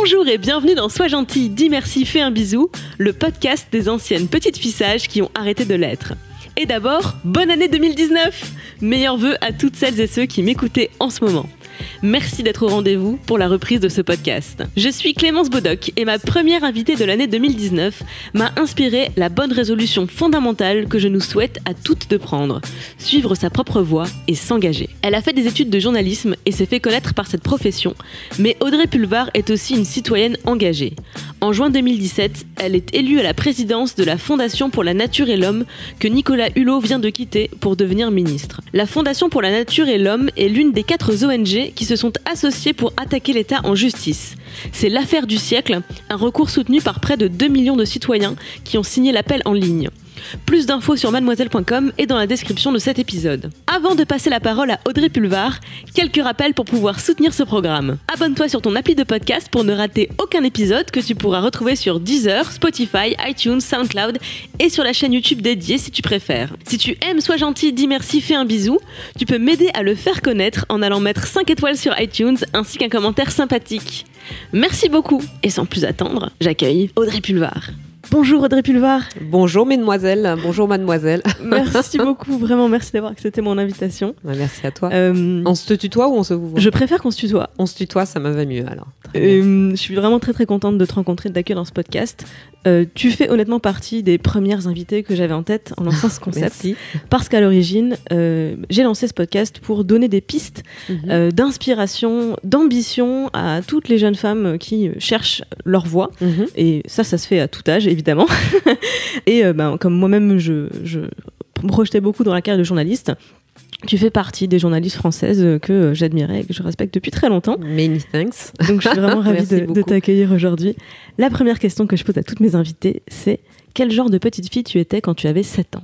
Bonjour et bienvenue dans Sois gentil, dis merci, fais un bisou, le podcast des anciennes petites filles sages qui ont arrêté de l'être. Et d'abord, bonne année 2019! Meilleurs vœux à toutes celles et ceux qui m'écoutaient en ce moment. Merci d'être au rendez-vous pour la reprise de ce podcast. Je suis Clémence Bodoc et ma première invitée de l'année 2019 m'a inspiré la bonne résolution fondamentale que je nous souhaite à toutes de prendre, suivre sa propre voie et s'engager. Elle a fait des études de journalisme et s'est fait connaître par cette profession, mais Audrey Pulvar est aussi une citoyenne engagée. En juin 2017, elle est élue à la présidence de la Fondation pour la Nature et l'Homme que Nicolas Hulot vient de quitter pour devenir ministre. La Fondation pour la Nature et l'Homme est l'une des 4 ONG qui se sont associés pour attaquer l'État en justice. C'est l'affaire du siècle, un recours soutenu par près de 2 millions de citoyens qui ont signé l'appel en ligne. Plus d'infos sur mademoiselle.com et dans la description de cet épisode. Avant de passer la parole à Audrey Pulvar, quelques rappels pour pouvoir soutenir ce programme. Abonne-toi sur ton appli de podcast pour ne rater aucun épisode que tu pourras retrouver sur Deezer, Spotify, iTunes, SoundCloud et sur la chaîne YouTube dédiée si tu préfères. Si tu aimes Sois gentil, dis merci, fais un bisou, tu peux m'aider à le faire connaître en allant mettre 5 étoiles sur iTunes ainsi qu'un commentaire sympathique. Merci beaucoup et sans plus attendre, j'accueille Audrey Pulvar. Bonjour Audrey Pulvar. Bonjour mesdemoiselles, bonjour mademoiselle. Merci beaucoup, vraiment merci d'avoir accepté mon invitation. Merci à toi. On se tutoie ou on se vous voit ? Je préfère qu'on se tutoie. On se tutoie, ça me va mieux alors. Je suis vraiment très très contente de te rencontrer, de t'accueillir dans ce podcast. Tu fais honnêtement partie des premières invitées que j'avais en tête en lançant ce concept. Merci. Parce qu'à l'origine, j'ai lancé ce podcast pour donner des pistes d'inspiration, d'ambition à toutes les jeunes femmes qui cherchent leur voie. Et ça se fait à tout âge, évidemment. Et comme moi-même, je me projetais beaucoup dans la carrière de journaliste. Tu fais partie des journalistes françaises que j'admirais et que je respecte depuis très longtemps. Many thanks. Donc je suis vraiment ravie de t'accueillir aujourd'hui. La première question que je pose à toutes mes invitées, c'est quel genre de petite fille tu étais quand tu avais 7 ans ?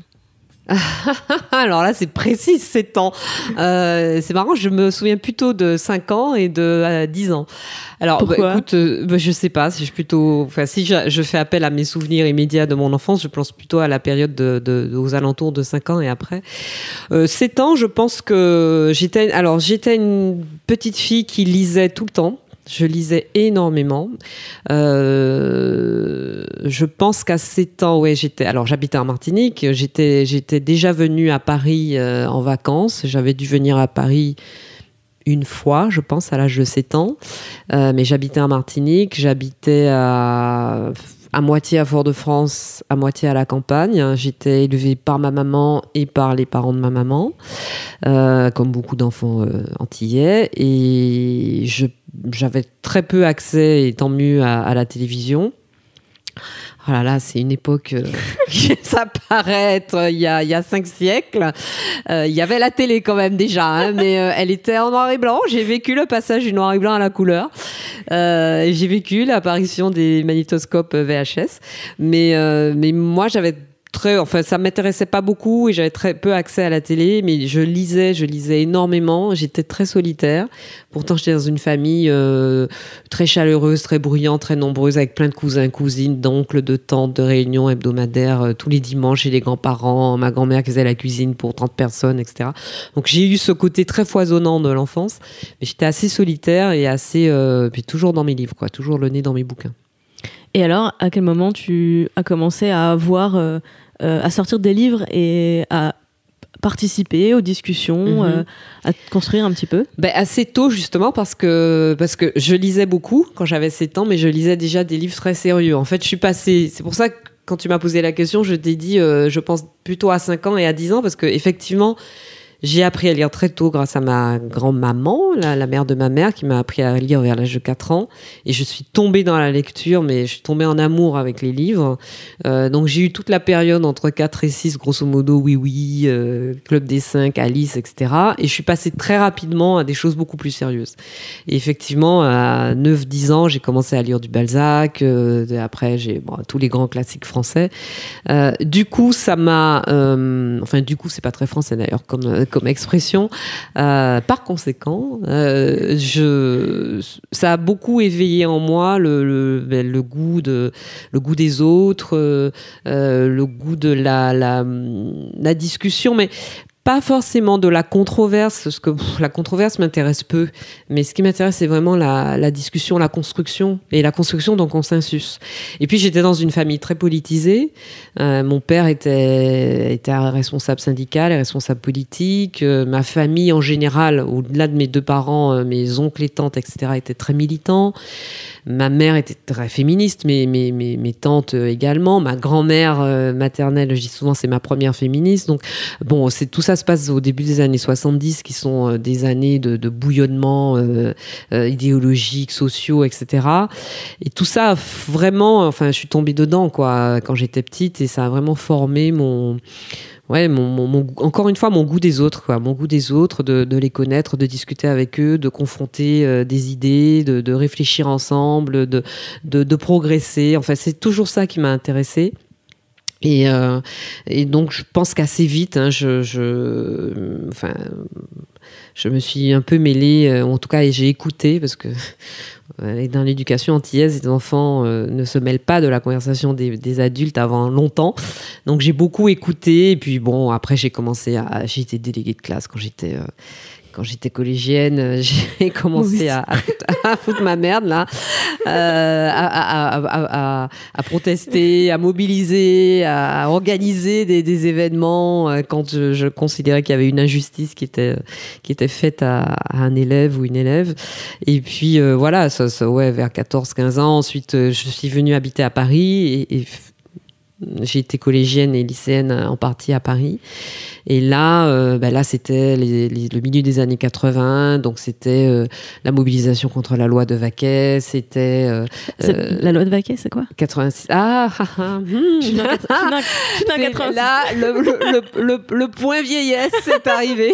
Alors là, c'est précis, 7 ans. C'est marrant, je me souviens plutôt de 5 ans et de 10 ans. Alors, pourquoi ? Écoute, je sais pas, si je fais appel à mes souvenirs immédiats de mon enfance, je pense plutôt à la période aux alentours de 5 ans et après. 7 ans, je pense que j'étais une petite fille qui lisait tout le temps. Je lisais énormément. Je pense qu'à 7 ans, j'habitais en Martinique. J'étais déjà venue à Paris en vacances. J'avais dû venir à Paris une fois, je pense, à l'âge de 7 ans. Mais j'habitais en Martinique. J'habitais à moitié à Fort-de-France, à moitié à la campagne. J'étais élevée par ma maman et par les parents de ma maman, comme beaucoup d'enfants antillais. Et j'avais très peu accès, et tant mieux, à la télévision. Oh là là, c'est une époque, ça paraît être il y a 5 siècles. Il y avait la télé quand même déjà, hein, mais elle était en noir et blanc. J'ai vécu le passage du noir et blanc à la couleur. J'ai vécu l'apparition des magnétoscopes VHS. Mais moi, ça m'intéressait pas beaucoup et j'avais très peu accès à la télé, mais je lisais énormément. J'étais très solitaire. Pourtant, j'étais dans une famille très chaleureuse, très bruyante, très nombreuse, avec plein de cousins, cousines, d'oncles, de tantes, de réunions hebdomadaires tous les dimanches chez les grands-parents, ma grand-mère qui faisait la cuisine pour 30 personnes, etc. Donc, j'ai eu ce côté très foisonnant de l'enfance, mais j'étais assez solitaire et puis toujours dans mes livres, quoi, toujours le nez dans mes bouquins. Et alors, à quel moment tu as commencé à à sortir des livres et à participer aux discussions, à te construire un petit peu ? Assez tôt, justement, parce que je lisais beaucoup quand j'avais 7 ans, mais je lisais déjà des livres très sérieux. En fait, c'est pour ça que quand tu m'as posé la question, je t'ai dit, je pense plutôt à 5 ans et à 10 ans, parce qu'effectivement, j'ai appris à lire très tôt grâce à ma grand-maman, la mère de ma mère, qui m'a appris à lire vers l'âge de 4 ans. Et je suis tombée dans la lecture, mais je suis tombée en amour avec les livres. Donc j'ai eu toute la période entre 4 et 6, grosso modo, Oui, Club des 5, Alice, etc. Et je suis passée très rapidement à des choses beaucoup plus sérieuses. Et effectivement, à 9-10 ans, j'ai commencé à lire du Balzac. Après, tous les grands classiques français. Du coup, ça m'a... du coup, c'est pas très français d'ailleurs, comme expression. Par conséquent, ça a beaucoup éveillé en moi le goût des autres, le goût de la discussion, mais pas forcément de la controverse, parce que la controverse m'intéresse peu, mais ce qui m'intéresse, c'est vraiment la discussion, la construction, et la construction d'un consensus. Et puis, j'étais dans une famille très politisée. Mon père était un responsable syndical et responsable politique. Ma famille, en général, au-delà de mes 2 parents, mes oncles et tantes, etc., étaient très militants. Ma mère était très féministe, mais mes tantes également. Ma grand-mère maternelle, je dis souvent, c'est ma première féministe. Donc, bon, tout ça se passe au début des années 70, qui sont des années de bouillonnement idéologiques, sociaux, etc. Et tout ça, vraiment, enfin, je suis tombée dedans, quoi, quand j'étais petite, et ça a vraiment formé encore une fois, mon goût des autres, quoi. Mon goût des autres, de les connaître, de discuter avec eux, de confronter des idées, de réfléchir ensemble, de progresser. Enfin, c'est toujours ça qui m'a intéressée. Et donc, je pense qu'assez vite, je me suis un peu mêlée, en tout cas, et j'ai écouté, parce que dans l'éducation antillaise, les enfants ne se mêlent pas de la conversation des adultes avant longtemps. Donc, j'ai beaucoup écouté. Et puis, bon, après, j'ai été déléguée de classe quand j'étais collégienne, j'ai commencé à foutre ma merde, là, à protester, à mobiliser, à organiser des événements quand je considérais qu'il y avait une injustice qui était faite à un élève ou une élève. Et puis, voilà, vers 14-15 ans. Ensuite, je suis venue habiter à Paris et j'ai été collégienne et lycéenne en partie à Paris. Et là, c'était le milieu des années 80, donc c'était la mobilisation contre la loi de Vaquet, c'était... la loi de Vaquet, c'est quoi ? 86. Je suis dans 86. Là, le point vieillesse est arrivé.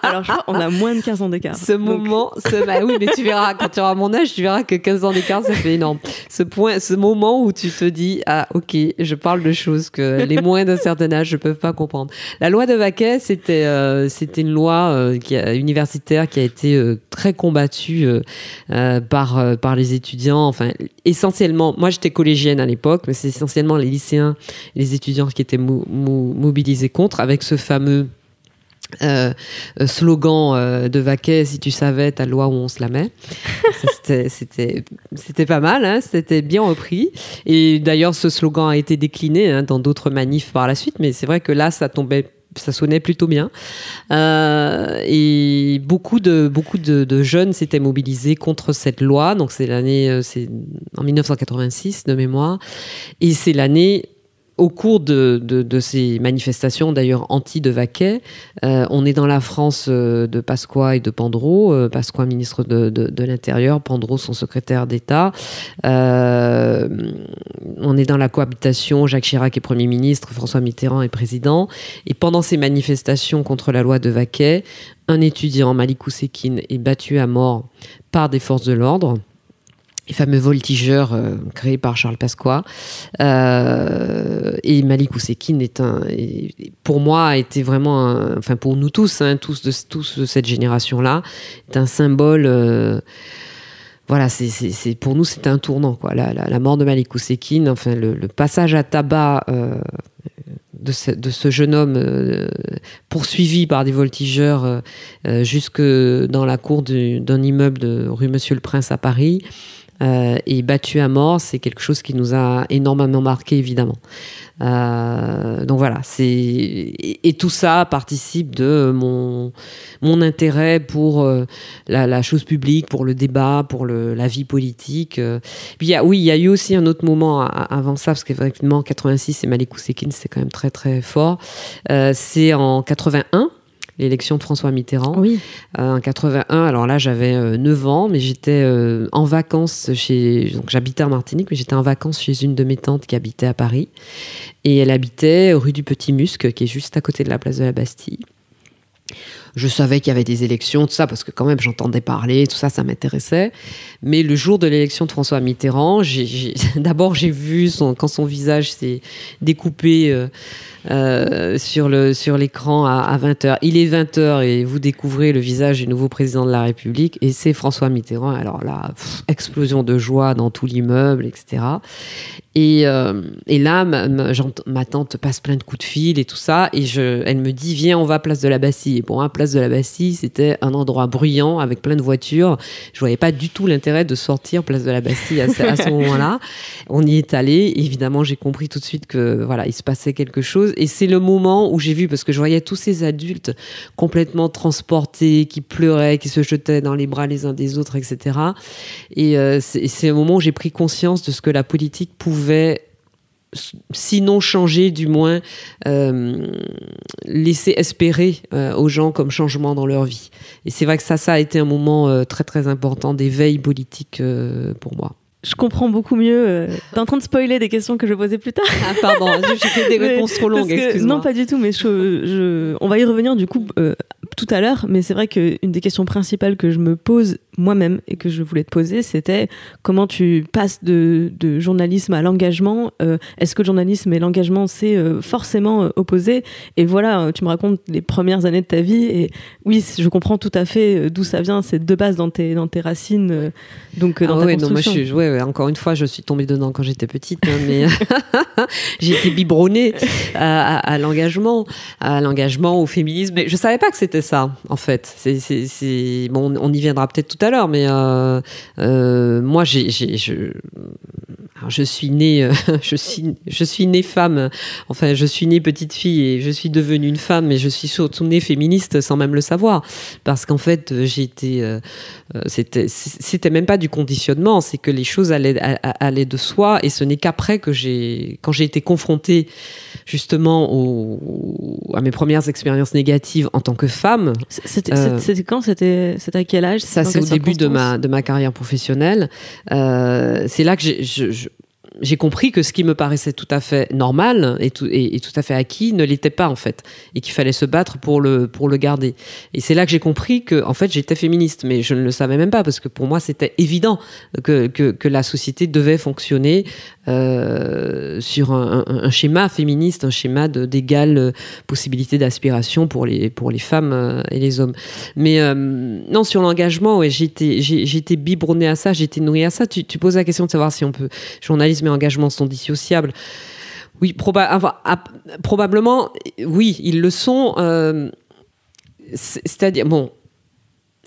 Alors, je crois qu'on a moins de 15 ans d'écart. Oui, mais tu verras, quand tu auras mon âge, tu verras que 15 ans d'écart, ça fait énorme. Ce moment où tu te dis, ok, je parle de choses que les moins d'un certain âge ne peuvent pas comprendre. La loi de Vaquet, c'était une loi universitaire qui a été très combattue par les étudiants. Enfin, essentiellement, moi j'étais collégienne à l'époque, mais c'est essentiellement les lycéens et les étudiants qui étaient mobilisés contre, avec ce fameux slogan de Vaquet: si tu savais ta loi où on se la met. C'était pas mal, hein, c'était bien repris, et d'ailleurs ce slogan a été décliné dans d'autres manifs par la suite, mais c'est vrai que là ça sonnait plutôt bien, et beaucoup de jeunes s'étaient mobilisés contre cette loi. Donc c'est en 1986 de mémoire, et c'est l'année, au cours de ces manifestations, d'ailleurs anti-de Vaquet, on est dans la France de Pasqua et de Pandro. Pasqua, ministre de l'Intérieur, Pandro, son secrétaire d'État. On est dans la cohabitation, Jacques Chirac est Premier ministre, François Mitterrand est président. Et pendant ces manifestations contre la loi de Vaquet, un étudiant, Malick Oussekine, est battu à mort par des forces de l'ordre. Les fameux voltigeurs créés par Charles Pasqua. Et Malick Oussekine pour moi, a été vraiment, pour nous tous, tous de cette génération-là, est un symbole. Voilà, pour nous, c'était un tournant, quoi. La mort de Malick Oussekine, le passage à tabac de ce jeune homme poursuivi par des voltigeurs jusque dans la cour d'un immeuble de rue Monsieur-le-Prince à Paris, et battu à mort, c'est quelque chose qui nous a énormément marqué, évidemment. Donc voilà, et tout ça participe de mon intérêt pour la chose publique, pour le débat, pour la vie politique. Puis il y a eu aussi un autre moment avant ça, parce qu'effectivement, en 86, et Malick Oussekine, c'était quand même très très fort. C'est en 81. L'élection de François Mitterrand. Oui. En 81, alors là, j'avais 9 ans, mais j'étais en vacances donc j'habitais en Martinique, mais j'étais en vacances chez une de mes tantes qui habitait à Paris. Et elle habitait rue du Petit Musc, qui est juste à côté de la place de la Bastille. Je savais qu'il y avait des élections, tout ça, parce que quand même, j'entendais parler, tout ça, ça m'intéressait. Mais le jour de l'élection de François Mitterrand, d'abord, j'ai vu quand son visage s'est découpé sur l'écran à 20h. Il est 20h et vous découvrez le visage du nouveau président de la République et c'est François Mitterrand. Alors là, explosion de joie dans tout l'immeuble, etc. Et là, ma tante passe plein de coups de fil et tout ça. Et elle me dit, viens, on va à Place de la Bastille. Et pour moi, Place de la Bastille, c'était un endroit bruyant avec plein de voitures. Je voyais pas du tout l'intérêt de sortir Place de la Bastille à ce moment-là. On y est allé. Évidemment, j'ai compris tout de suite que voilà, il se passait quelque chose. Et c'est le moment où j'ai vu, parce que je voyais tous ces adultes complètement transportés, qui pleuraient, qui se jetaient dans les bras les uns des autres, etc. Et c'est le moment où j'ai pris conscience de ce que la politique pouvait, sinon changer, du moins laisser espérer aux gens comme changement dans leur vie. Et c'est vrai que ça a été un moment très très important d'éveil politique pour moi. Je comprends beaucoup mieux. T'es en train de spoiler des questions que je vais poser plus tard. Ah pardon, j'ai fait des réponses trop longues, excuse-moi. Non, pas du tout, mais on va y revenir du coup tout à l'heure. Mais c'est vrai qu'une des questions principales que je me pose moi-même et que je voulais te poser, c'était comment tu passes de journalisme à l'engagement. Est-ce que le journalisme et l'engagement, c'est forcément opposé? Et voilà, tu me racontes les premières années de ta vie. Et oui, je comprends tout à fait d'où ça vient. C'est de base dans tes racines, donc dans ta construction. Non, moi, encore une fois, je suis tombée dedans quand j'étais petite, mais j'ai été biberonnée à l'engagement, au féminisme. Mais je savais pas que c'était ça, en fait. Bon, on y viendra peut-être tout à l'heure, mais moi, je suis née, je suis née femme. Enfin, je suis née petite fille et je suis devenue une femme, mais je suis surtout née féministe sans même le savoir, parce qu'en fait, c'était même pas du conditionnement, c'est que les choses allaient de soi, et ce n'est qu'après quand j'ai été confrontée justement à mes premières expériences négatives en tant que femme. C'était quand? C'était à quel âge? Ça, c'est au début de ma carrière professionnelle. C'est là que j'ai compris que ce qui me paraissait tout à fait normal et tout à fait acquis ne l'était pas, en fait, et qu'il fallait se battre pour le garder. Et c'est là que j'ai compris que, en fait, j'étais féministe, mais je ne le savais même pas, parce que pour moi, c'était évident que la société devait fonctionner sur un schéma féministe, un schéma d'égale possibilité d'aspiration pour les femmes et les hommes. Mais non, sur l'engagement, ouais, j'ai été biberonnée à ça, j'ai été nourrie à ça. Tu poses la question de savoir si on peut... Journalisme et engagement sont dissociables. Oui, probablement, oui, ils le sont. C'est-à-dire, bon,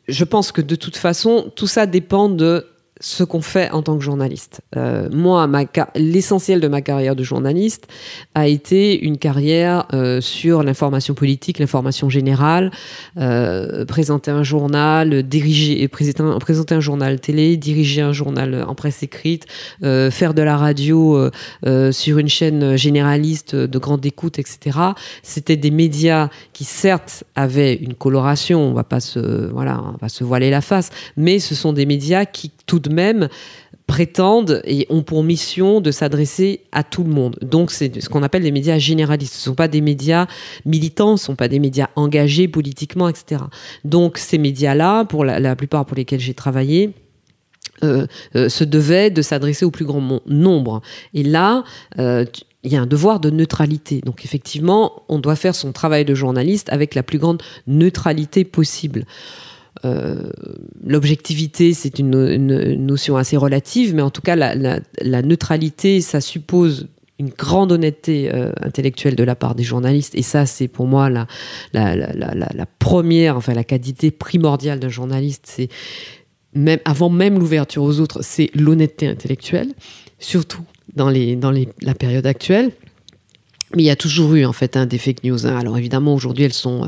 je pense que de toute façon, tout ça dépend de ce qu'on fait en tant que journaliste. Moi, l'essentiel de ma carrière de journaliste a été une carrière sur l'information politique, l'information générale, présenter un journal, présenter un journal télé, diriger un journal en presse écrite, faire de la radio sur une chaîne généraliste de grande écoute, etc. C'était des médias qui, certes, avaient une coloration, on va pas se voiler la face, mais ce sont des médias qui, tout de même, prétendent et ont pour mission de s'adresser à tout le monde. Donc, c'est ce qu'on appelle des médias généralistes. Ce ne sont pas des médias militants, ce ne sont pas des médias engagés politiquement, etc. Donc, ces médias-là, pour la plupart pour lesquels j'ai travaillé, se devaient de s'adresser au plus grand nombre. Et là, il y a un devoir de neutralité. Donc, effectivement, on doit faire son travail de journaliste avec la plus grande neutralité possible. L'objectivité, c'est une notion assez relative, mais en tout cas, la neutralité, ça suppose une grande honnêteté intellectuelle de la part des journalistes. Et ça, c'est pour moi la première, enfin la qualité primordiale d'un journaliste. C'est avant même l'ouverture aux autres, c'est l'honnêteté intellectuelle, surtout dans la période actuelle. Mais il y a toujours eu, en fait, des fake news. Alors, évidemment, aujourd'hui, elles sont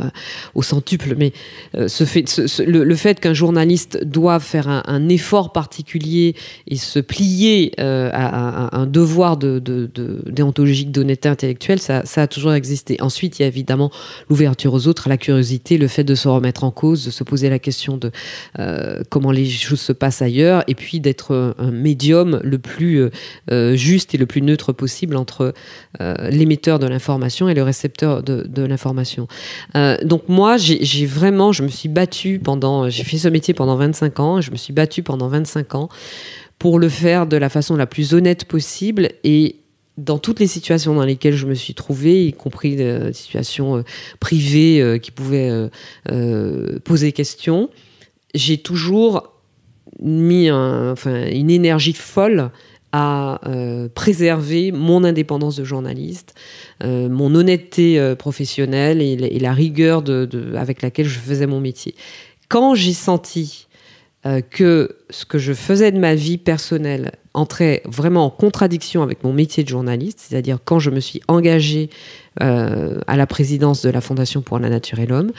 au centuple, mais le fait qu'un journaliste doive faire un effort particulier et se plier à un devoir déontologique d'honnêteté intellectuelle, ça a toujours existé. Ensuite, il y a évidemment l'ouverture aux autres, la curiosité, le fait de se remettre en cause, de se poser la question de comment les choses se passent ailleurs, et puis d'être un médium le plus juste et le plus neutre possible entre l'émetteur l'émetteur de l'information et le récepteur de l'information. Donc moi, je me suis battue j'ai fait ce métier pendant 25 ans, et je me suis battue pendant 25 ans pour le faire de la façon la plus honnête possible, et dans toutes les situations dans lesquelles je me suis trouvée, y compris des situations privées qui pouvaient poser question, j'ai toujours mis une énergie folle à préserver mon indépendance de journaliste, mon honnêteté professionnelle et la rigueur avec laquelle je faisais mon métier. Quand j'ai senti que ce que je faisais de ma vie personnelle entrait vraiment en contradiction avec mon métier de journaliste, c'est-à-dire quand je me suis engagée à la présidence de la Fondation pour la Nature et l'Homme,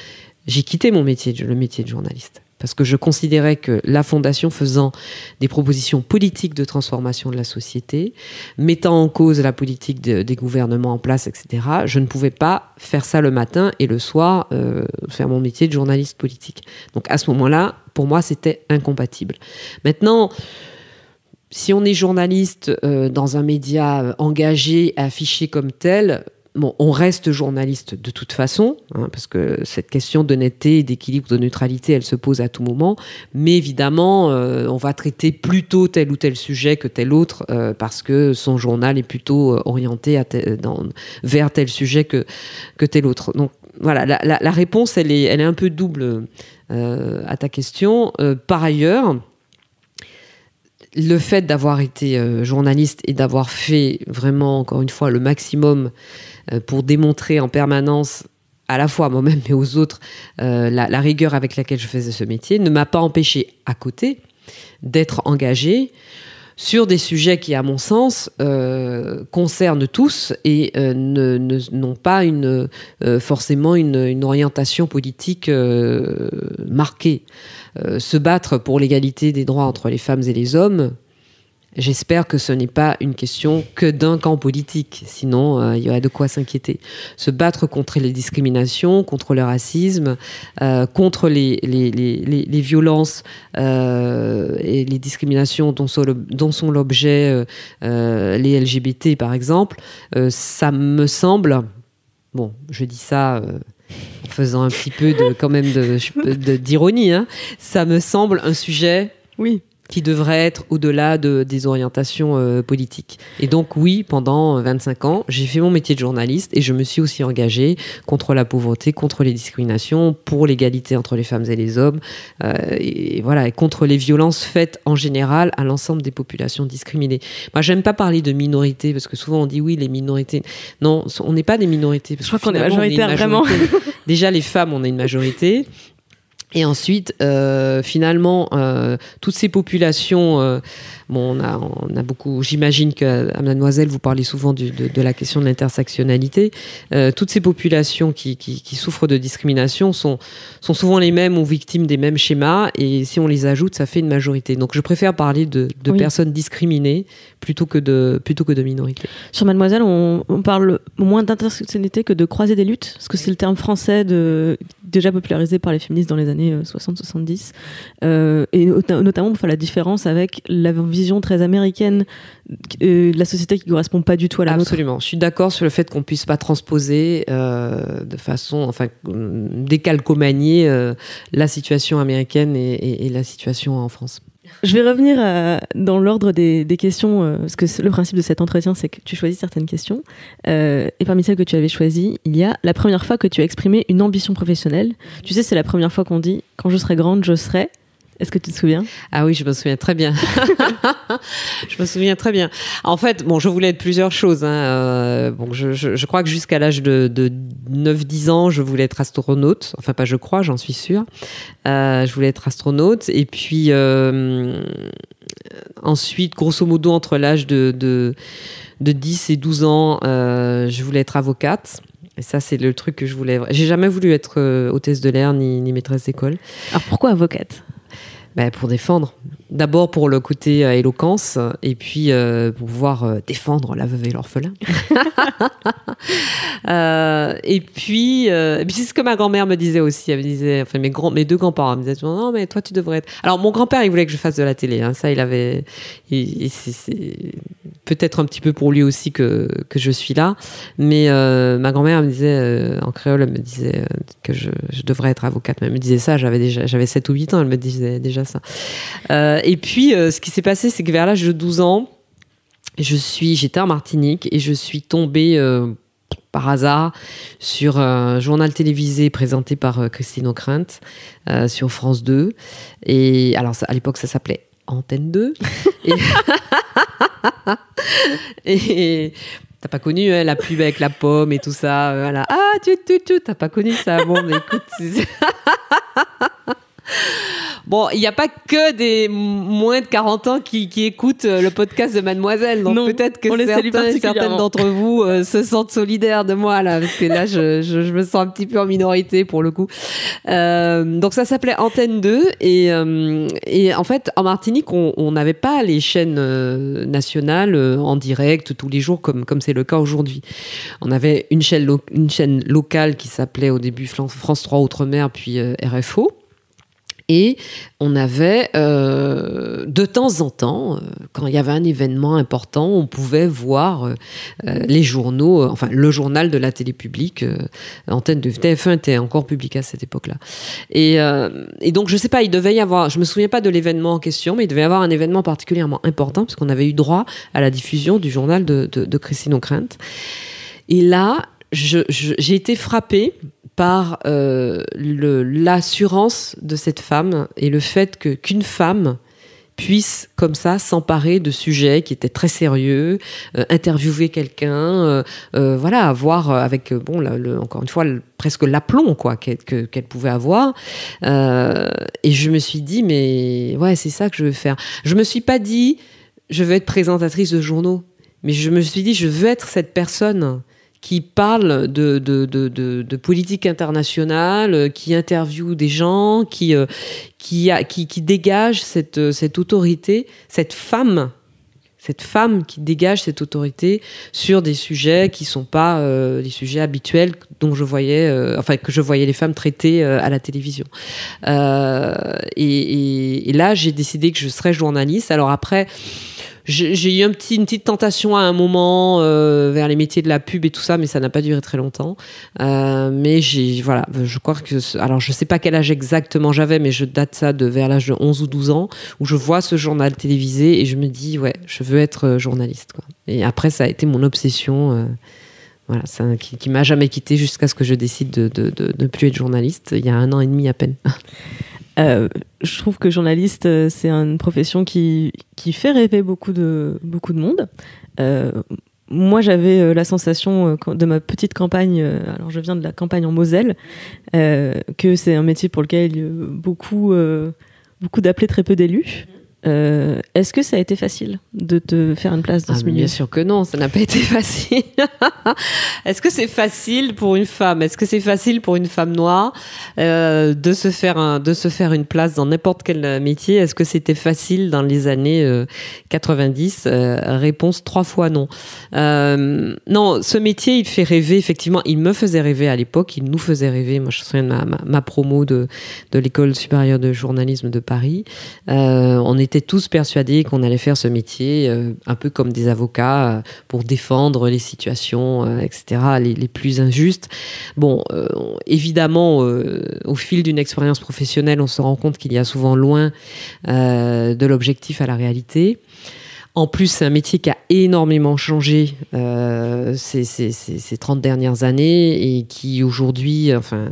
j'ai quitté le métier de journaliste. Parce que je considérais que la Fondation faisant des propositions politiques de transformation de la société, mettant en cause la politique des gouvernements en place, etc., je ne pouvais pas faire ça le matin et le soir, faire mon métier de journaliste politique. Donc à ce moment-là, pour moi, c'était incompatible. Maintenant, si on est journaliste dans un média engagé, affiché comme tel, bon, on reste journaliste de toute façon, parce que cette question d'honnêteté, d'équilibre, de neutralité, elle se pose à tout moment. Mais évidemment, on va traiter plutôt tel ou tel sujet que tel autre, parce que son journal est plutôt orienté vers tel sujet que tel autre. Donc voilà, la réponse, elle est un peu double à ta question. Par ailleurs, le fait d'avoir été journaliste et d'avoir fait vraiment, encore une fois, le maximum pour démontrer en permanence, à la fois à moi-même mais aux autres, la rigueur avec laquelle je faisais ce métier, ne m'a pas empêché, à côté, d'être engagée sur des sujets qui, à mon sens, concernent tous et n'ont pas forcément une orientation politique marquée. Se battre pour l'égalité des droits entre les femmes et les hommes, j'espère que ce n'est pas une question que d'un camp politique, sinon il y aurait de quoi s'inquiéter. Se battre contre les discriminations, contre le racisme, contre les violences et les discriminations dont sont l'objet les LGBT par exemple, ça me semble, bon, je dis ça en faisant un petit peu d'ironie, ça me semble un sujet... Oui. Qui devrait être au-delà des orientations politiques. Et donc oui, pendant 25 ans, j'ai fait mon métier de journaliste et je me suis aussi engagée contre la pauvreté, contre les discriminations, pour l'égalité entre les femmes et les hommes, et contre les violences faites en général à l'ensemble des populations discriminées. Moi, j'aime pas parler de minorités, parce que souvent on dit oui, les minorités. Non, on n'est pas des minorités. Parce je crois qu'on est majoritaire, vraiment. Déjà, les femmes, on est une majorité. Et ensuite, finalement, toutes ces populations, on a beaucoup. J'imagine que, Mademoiselle, vous parlez souvent de la question de l'intersectionnalité. Toutes ces populations qui souffrent de discrimination sont souvent les mêmes ou victimes des mêmes schémas. Et si on les ajoute, ça fait une majorité. Donc, je préfère parler de oui. personnes discriminées plutôt que de minorités. Sur Mademoiselle, on parle moins d'intersectionnalité que de croisée des luttes, parce que c'est le terme français déjà popularisé par les féministes dans les années 60-70, et notamment pour faire la différence avec la vision très américaine de la société qui ne correspond pas du tout à la nôtre. Absolument, je suis d'accord sur le fait qu'on ne puisse pas transposer de façon, décalcomanier la situation américaine et la situation en France. Je vais revenir dans l'ordre des questions, parce que le principe de cet entretien, c'est que tu choisis certaines questions. Et parmi celles que tu avais choisies, il y a la première fois que tu as exprimé une ambition professionnelle. Tu sais, c'est la première fois qu'on dit « quand je serai grande, je serai ». Est-ce que tu te souviens ? Ah oui, je me souviens très bien. Je me souviens très bien. En fait, je voulais être plusieurs choses. Je crois que jusqu'à l'âge de 9-10 ans, je voulais être astronaute. Enfin, pas je crois, j'en suis sûre. Je voulais être astronaute. Et puis, ensuite, grosso modo, entre l'âge de 10 et 12 ans, je voulais être avocate. Et ça, c'est le truc que je voulais. J'ai jamais voulu être hôtesse de l'air ni maîtresse d'école. Alors, pourquoi avocate ? Pour défendre. D'abord pour le côté éloquence, et puis pour pouvoir défendre la veuve et l'orphelin. Et puis c'est ce que ma grand-mère me disait aussi. Elle me disait, mes deux grands-parents me disaient, non, mais toi, tu devrais être... Alors, mon grand-père, il voulait que je fasse de la télé. Ça, il avait... peut-être un petit peu pour lui aussi que je suis là. Mais ma grand-mère me disait, en créole, elle me disait que je devrais être avocate. Mais elle me disait ça, j'avais 7 ou 8 ans, elle me disait déjà ça. Et puis, ce qui s'est passé, c'est que vers l'âge de 12 ans, j'étais en Martinique et je suis tombée par hasard sur un journal télévisé présenté par Christine O'Krent sur France 2. Et alors, à l'époque, ça s'appelait Antenne 2. Et t'as pas connu la pub avec la pomme et tout ça, voilà. Ah, t'as pas connu ça. Bon, mais écoute, bon, il n'y a pas que des moins de 40 ans qui écoutent le podcast de Mademoiselle. Donc non, peut-être que certaines d'entre vous se sentent solidaires de moi, là, parce que là, je me sens un petit peu en minorité pour le coup. Donc ça s'appelait Antenne 2. Et en fait, en Martinique, on n'avait pas les chaînes nationales en direct tous les jours comme c'est le cas aujourd'hui. On avait une chaîne locale qui s'appelait au début France 3 Outre-mer, puis RFO. Et on avait, de temps en temps, quand il y avait un événement important, on pouvait voir les journaux, enfin le journal de la télé publique, Antenne de TF1 était encore public à cette époque-là. Et donc, je sais pas, il devait y avoir, je me souviens pas de l'événement en question, mais il devait y avoir un événement particulièrement important, parce qu'on avait eu droit à la diffusion du journal de Christine O'Krent. Et là, j'ai été frappée par l'assurance de cette femme et le fait qu'une femme puisse comme ça s'emparer de sujets qui étaient très sérieux, interviewer quelqu'un, voilà, avoir avec encore une fois presque l'aplomb quoi qu'elle pouvait avoir. Et je me suis dit mais ouais, c'est ça que je veux faire. Je me suis pas dit je veux être présentatrice de journaux, mais je me suis dit je veux être cette personne qui parle de politique internationale, qui interviewe des gens, qui dégage cette autorité, cette femme qui dégage cette autorité sur des sujets qui sont pas les sujets habituels dont que je voyais les femmes traiter à la télévision. Et là, j'ai décidé que je serais journaliste. Alors après, j'ai eu une petite tentation à un moment vers les métiers de la pub et tout ça, mais ça n'a pas duré très longtemps. Mais je crois que... Alors, je sais pas quel âge exactement j'avais, mais je date ça de vers l'âge de 11 ou 12 ans, où je vois ce journal télévisé et je me dis, ouais, je veux être journaliste, quoi. Et après, ça a été mon obsession... Voilà, ça, qui m'a jamais quittée jusqu'à ce que je décide de ne plus être journaliste, il y a 1 an et demi à peine. Je trouve que journaliste, c'est une profession qui fait rêver beaucoup de monde. Moi, j'avais la sensation de ma petite campagne, alors je viens de la campagne en Moselle, que c'est un métier pour lequel il y a beaucoup d'appelés, très peu d'élus. Est-ce que ça a été facile de te faire une place dans ce milieu ? Bien sûr que non, ça n'a pas été facile. Est-ce que c'est facile pour une femme ? Est-ce que c'est facile pour une femme noire de se faire une place dans n'importe quel métier ? Est-ce que c'était facile dans les années 90 ? Réponse 3 fois non. Non, ce métier, il fait rêver, effectivement. Il me faisait rêver à l'époque, il nous faisait rêver. Moi, je me souviens de ma promo de l'École supérieure de journalisme de Paris. On était tous persuadés qu'on allait faire ce métier un peu comme des avocats pour défendre les situations, etc., les plus injustes. Bon, évidemment, au fil d'une expérience professionnelle, on se rend compte qu'il y a souvent loin de l'objectif à la réalité. En plus, c'est un métier qui a énormément changé ces 30 dernières années et qui aujourd'hui, enfin,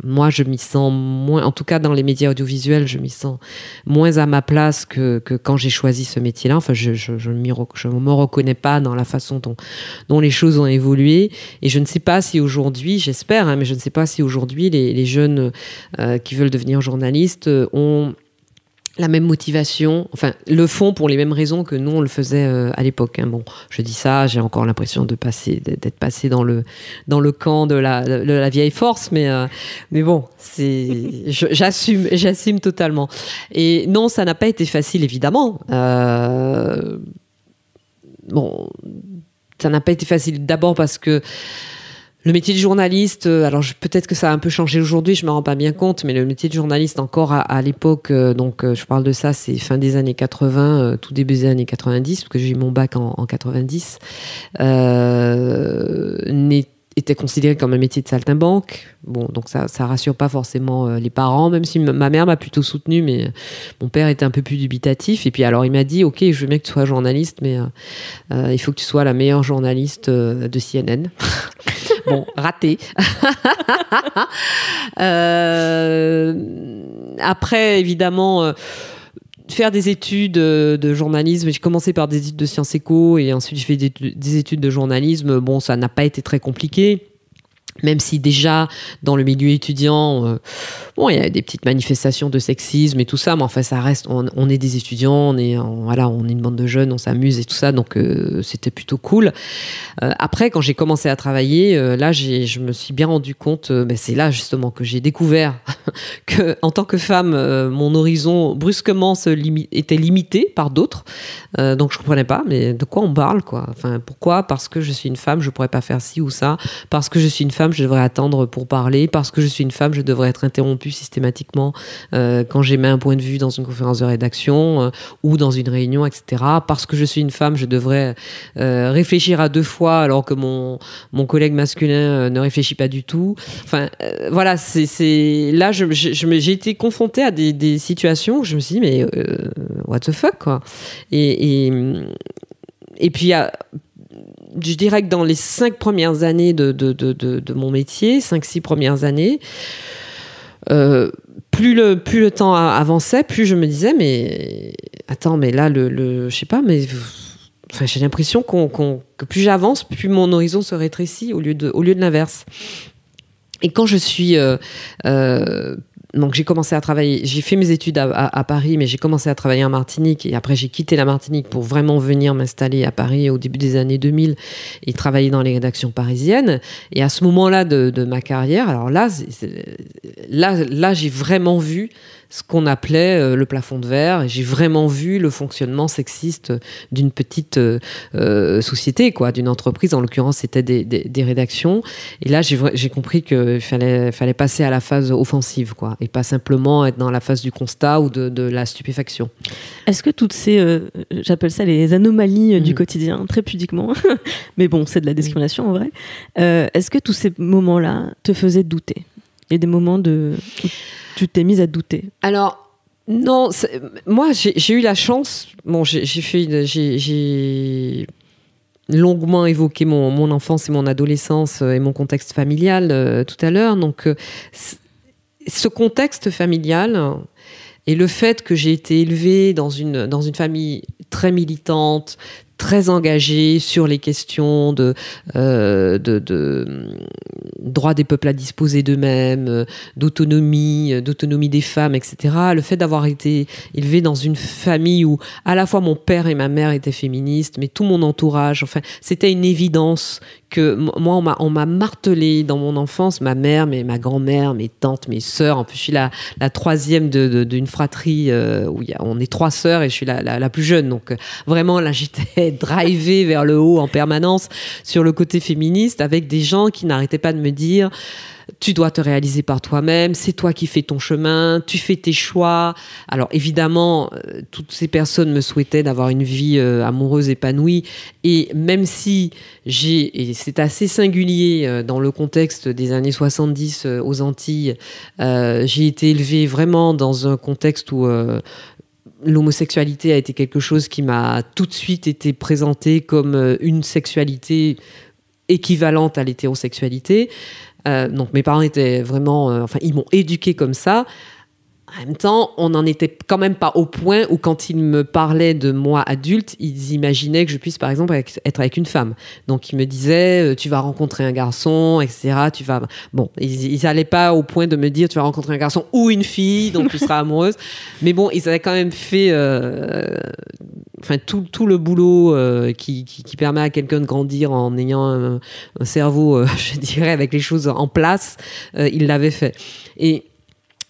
moi je m'y sens moins, en tout cas dans les médias audiovisuels, je m'y sens moins à ma place que quand j'ai choisi ce métier-là. Enfin, je me reconnais pas dans la façon dont les choses ont évolué. Et je ne sais pas si aujourd'hui, j'espère, mais je ne sais pas si aujourd'hui les jeunes qui veulent devenir journalistes ont la même motivation, enfin, le font pour les mêmes raisons que nous, on le faisait à l'époque. Hein. Bon, je dis ça, j'ai encore l'impression d'être passé dans le camp de la vieille force, mais bon, j'assume totalement. Et non, ça n'a pas été facile, évidemment. Bon, ça n'a pas été facile d'abord parce que Le métier de journaliste, alors peut-être que ça a un peu changé aujourd'hui, je me rends pas bien compte, mais le métier de journaliste encore à l'époque, je parle de ça, c'est fin des années 80, tout début des années 90, parce que j'ai eu mon bac en 90, était considéré comme un métier de saltimbanque. Bon, donc ça rassure pas forcément les parents, même si ma mère m'a plutôt soutenue, mais mon père était un peu plus dubitatif. Et puis alors il m'a dit, ok, je veux bien que tu sois journaliste, mais il faut que tu sois la meilleure journaliste de CNN. Bon, raté. Après, évidemment, faire des études de journalisme. J'ai commencé par des études de sciences éco et ensuite j'ai fait des études de journalisme. Bon, ça n'a pas été très compliqué. Même si déjà, dans le milieu étudiant, il y a des petites manifestations de sexisme et tout ça, mais enfin, ça reste, on est des étudiants, on est une bande de jeunes, on s'amuse et tout ça, donc c'était plutôt cool. Après, quand j'ai commencé à travailler, là, je me suis bien rendu compte, c'est là justement que j'ai découvert que, en tant que femme, mon horizon brusquement était limité par d'autres, donc je comprenais pas, mais de quoi on parle, quoi. Enfin, pourquoi ? Parce que je suis une femme, je pourrais pas faire ci ou ça. Parce que je suis une femme, je devrais attendre pour parler. Parce que je suis une femme, je devrais être interrompue systématiquement quand j'émets un point de vue dans une conférence de rédaction ou dans une réunion, etc. Parce que je suis une femme, je devrais réfléchir à 2 fois alors que mon collègue masculin ne réfléchit pas du tout. Enfin, voilà, là, j'ai été confrontée à des situations où je me suis dit, mais what the fuck, quoi. Et puis, je dirais que dans les 5 premières années de mon métier, 5-6 premières années, plus le temps avançait, plus je me disais, mais attends, mais là, je sais pas, mais enfin, j'ai l'impression que plus j'avance, plus mon horizon se rétrécit au lieu de l'inverse. Et quand je suis... donc j'ai commencé à travailler, j'ai fait mes études à Paris, mais j'ai commencé à travailler en Martinique et après j'ai quitté la Martinique pour vraiment venir m'installer à Paris au début des années 2000 et travailler dans les rédactions parisiennes. Et à ce moment-là de ma carrière, alors là j'ai vraiment vu ce qu'on appelait le plafond de verre et j'ai vraiment vu le fonctionnement sexiste d'une petite société, quoi, d'une entreprise. En l'occurrence, c'était des rédactions. Et là, j'ai compris qu'il fallait passer à la phase offensive, quoi, et pas simplement être dans la phase du constat ou de la stupéfaction. Est-ce que toutes ces, j'appelle ça les anomalies du quotidien, très pudiquement, mais bon, c'est de la discrimination en vrai, est-ce que tous ces moments-là te faisaient douter ? Il y a des moments où tu t'es mise à douter. Alors, non, moi, j'ai eu la chance. Bon, j'ai longuement évoqué mon enfance et mon adolescence et mon contexte familial tout à l'heure. Donc, ce contexte familial et le fait que j'ai été élevée dans une famille très militante, très engagée sur les questions de droit des peuples à disposer d'eux-mêmes, d'autonomie des femmes, etc. Le fait d'avoir été élevée dans une famille où à la fois mon père et ma mère étaient féministes, mais tout mon entourage, enfin, c'était une évidence que moi, on m'a martelé dans mon enfance, ma mère, ma grand-mère, mes tantes, mes sœurs. En plus, je suis la troisième d'une fratrie où on est 3 sœurs et je suis la plus jeune. Donc, vraiment, là, j'étais drivée vers le haut en permanence sur le côté féministe avec des gens qui n'arrêtaient pas de me dire « Tu dois te réaliser par toi-même, c'est toi qui fais ton chemin, tu fais tes choix. » Alors évidemment, toutes ces personnes me souhaitaient d'avoir une vie amoureuse épanouie. Et même si et c'est assez singulier dans le contexte des années 70 aux Antilles, j'ai été élevée vraiment dans un contexte où l'homosexualité a été quelque chose qui m'a tout de suite été présenté comme une sexualité équivalente à l'hétérosexualité. Donc mes parents étaient vraiment... ils m'ont éduquée comme ça. En même temps, on n'en était quand même pas au point où quand ils me parlaient de moi adulte, ils imaginaient que je puisse par exemple être avec une femme. Donc ils me disaient, tu vas rencontrer un garçon, etc. Bon, ils n'allaient pas au point de me dire, tu vas rencontrer un garçon ou une fille, donc tu seras amoureuse. Mais bon, ils avaient quand même fait tout le boulot qui permet à quelqu'un de grandir en ayant un cerveau, je dirais, avec les choses en place, ils l'avaient fait. Et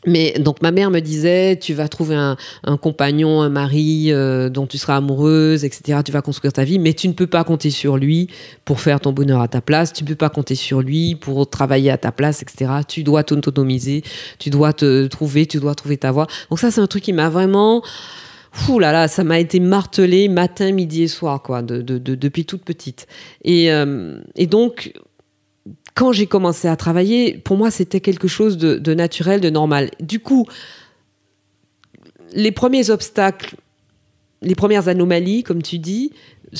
Mais donc ma mère me disait, tu vas trouver un compagnon, un mari dont tu seras amoureuse, etc. Tu vas construire ta vie, mais tu ne peux pas compter sur lui pour faire ton bonheur à ta place. Tu ne peux pas compter sur lui pour travailler à ta place, etc. Tu dois t'autonomiser, tu dois trouver ta voie. Donc ça, c'est un truc qui m'a vraiment... Ouh là là, ça m'a été martelé matin, midi et soir, quoi, depuis toute petite. Et donc... Quand j'ai commencé à travailler, pour moi, c'était quelque chose de naturel, de normal. Du coup, les premiers obstacles, les premières anomalies, comme tu dis,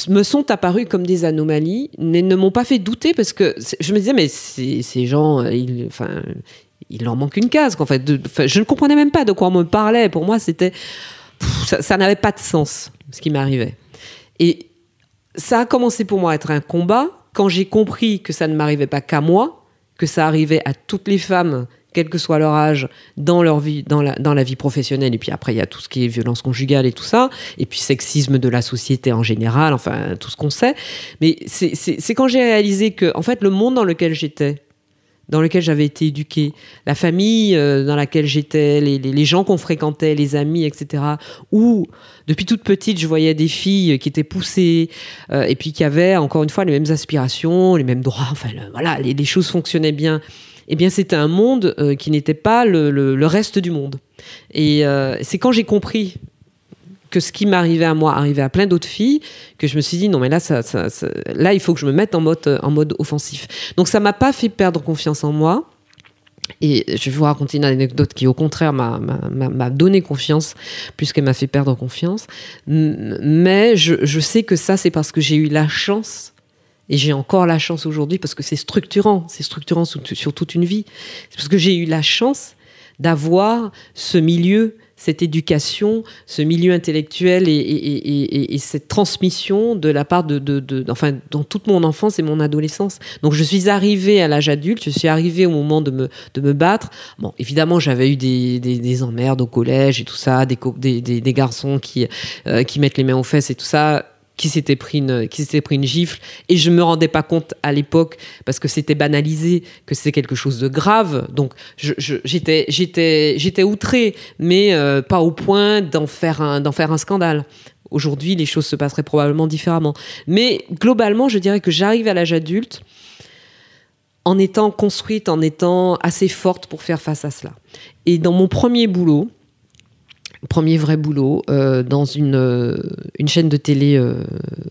me sont apparues comme des anomalies, mais ne m'ont pas fait douter parce que je me disais, mais ces gens, il leur manque une case. En fait, je ne comprenais même pas de quoi on me parlait. Pour moi, ça n'avait pas de sens, ce qui m'arrivait. Et ça a commencé pour moi à être un combat. Quand j'ai compris que ça ne m'arrivait pas qu'à moi, que ça arrivait à toutes les femmes, quel que soit leur âge, dans leur vie, dans la vie professionnelle, et puis après il y a tout ce qui est violence conjugale et tout ça, et puis sexisme de la société en général, enfin tout ce qu'on sait. Mais c'est quand j'ai réalisé que en fait le monde dans lequel j'étais, dans lequel j'avais été éduquée, la famille dans laquelle j'étais, les gens qu'on fréquentait, les amis, etc., où depuis toute petite, je voyais des filles qui étaient poussées et puis qui avaient, encore une fois, les mêmes aspirations, les mêmes droits, enfin, voilà, les choses fonctionnaient bien. Eh bien, c'était un monde qui n'était pas le reste du monde. Et c'est quand j'ai compris que ce qui m'arrivait à moi arrivait à plein d'autres filles, que je me suis dit, non mais là, là il faut que je me mette en mode offensif. Donc ça m'a pas fait perdre confiance en moi. Et je vais vous raconter une anecdote qui, au contraire, m'a donné confiance, plus qu'elle m'a fait perdre confiance. Mais je sais que ça, c'est parce que j'ai eu la chance, et j'ai encore la chance aujourd'hui, parce que c'est structurant sur toute une vie. C'est parce que j'ai eu la chance d'avoir ce milieu, cette éducation, ce milieu intellectuel et cette transmission de la part enfin, dans toute mon enfance et mon adolescence. Donc, je suis arrivée à l'âge adulte, je suis arrivée au moment de me battre. Bon, évidemment, j'avais eu des emmerdes au collège et tout ça, des garçons qui mettent les mains aux fesses et tout ça, qui s'était pris une gifle, et je me rendais pas compte à l'époque parce que c'était banalisé, que c'était quelque chose de grave. Donc j'étais outrée, mais pas au point d'en faire un scandale. Aujourd'hui, les choses se passeraient probablement différemment. Mais globalement, je dirais que j'arrive à l'âge adulte en étant construite, en étant assez forte pour faire face à cela. Et dans mon premier vrai boulot, dans une chaîne de télé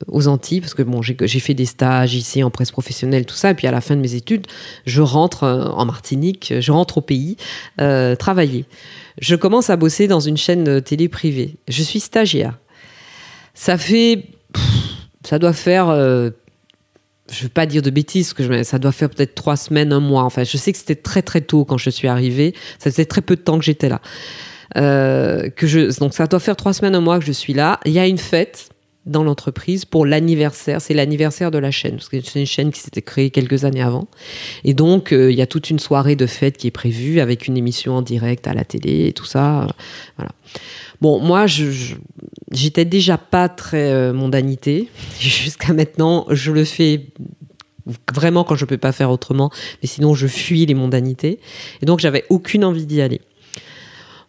aux Antilles, parce que bon, j'ai fait des stages ici en presse professionnelle, tout ça, et puis à la fin de mes études, je rentre en Martinique, je rentre au pays, travailler. Je commence à bosser dans une chaîne de télé privée. Je suis stagiaire. Ça doit faire... je ne veux pas dire de bêtises, ça doit faire peut-être 3 semaines, 1 mois. Enfin, je sais que c'était très très tôt quand je suis arrivée. Ça faisait très peu de temps que j'étais là. Donc ça doit faire 3 semaines, 1 mois que je suis là. Il y a une fête dans l'entreprise pour l'anniversaire. C'est l'anniversaire de la chaîne, parce que c'est une chaîne qui s'était créée quelques années avant. Et donc, il y a toute une soirée de fête qui est prévue avec une émission en direct à la télé et tout ça. Voilà. Bon, moi, j'étais déjà pas très mondanité. Jusqu'à maintenant, je le fais vraiment quand je peux pas faire autrement. Mais sinon, je fuis les mondanités. Et donc, j'avais aucune envie d'y aller.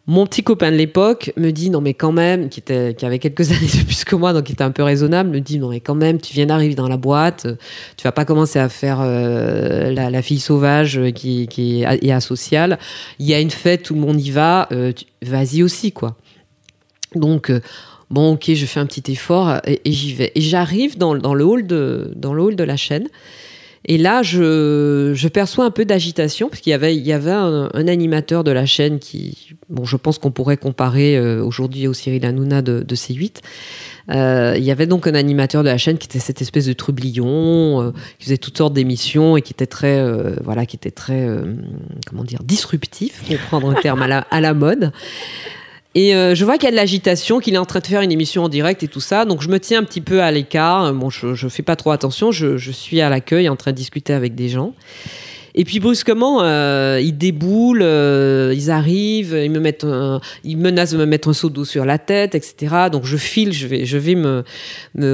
Mon petit copain de l'époque me dit, non mais quand même, qui avait quelques années de plus que moi, donc qui était un peu raisonnable, me dit, non mais quand même, tu viens d'arriver dans la boîte, tu vas pas commencer à faire la fille sauvage qui est asociale. Il y a une fête, tout le monde y va, vas-y aussi, quoi. Donc, bon, ok, je fais un petit effort et j'y vais. Et j'arrive dans le hall de la chaîne. Et là, je perçois un peu d'agitation, parce qu'il y avait un animateur de la chaîne qui, bon, je pense qu'on pourrait comparer aujourd'hui au Cyril Hanouna de C8. Il y avait donc un animateur de la chaîne qui était cette espèce de trublion, qui faisait toutes sortes d'émissions et qui était très, comment dire, disruptif, pour prendre un terme à la mode. Et je vois qu'il y a de l'agitation, qu'il est en train de faire une émission en direct et tout ça. Donc je me tiens un petit peu à l'écart. Bon, je fais pas trop attention. Je suis à l'accueil en train de discuter avec des gens. Et puis brusquement, ils déboulent, ils arrivent, ils menacent de me mettre un seau d'eau sur la tête, etc. Donc je file, je vais me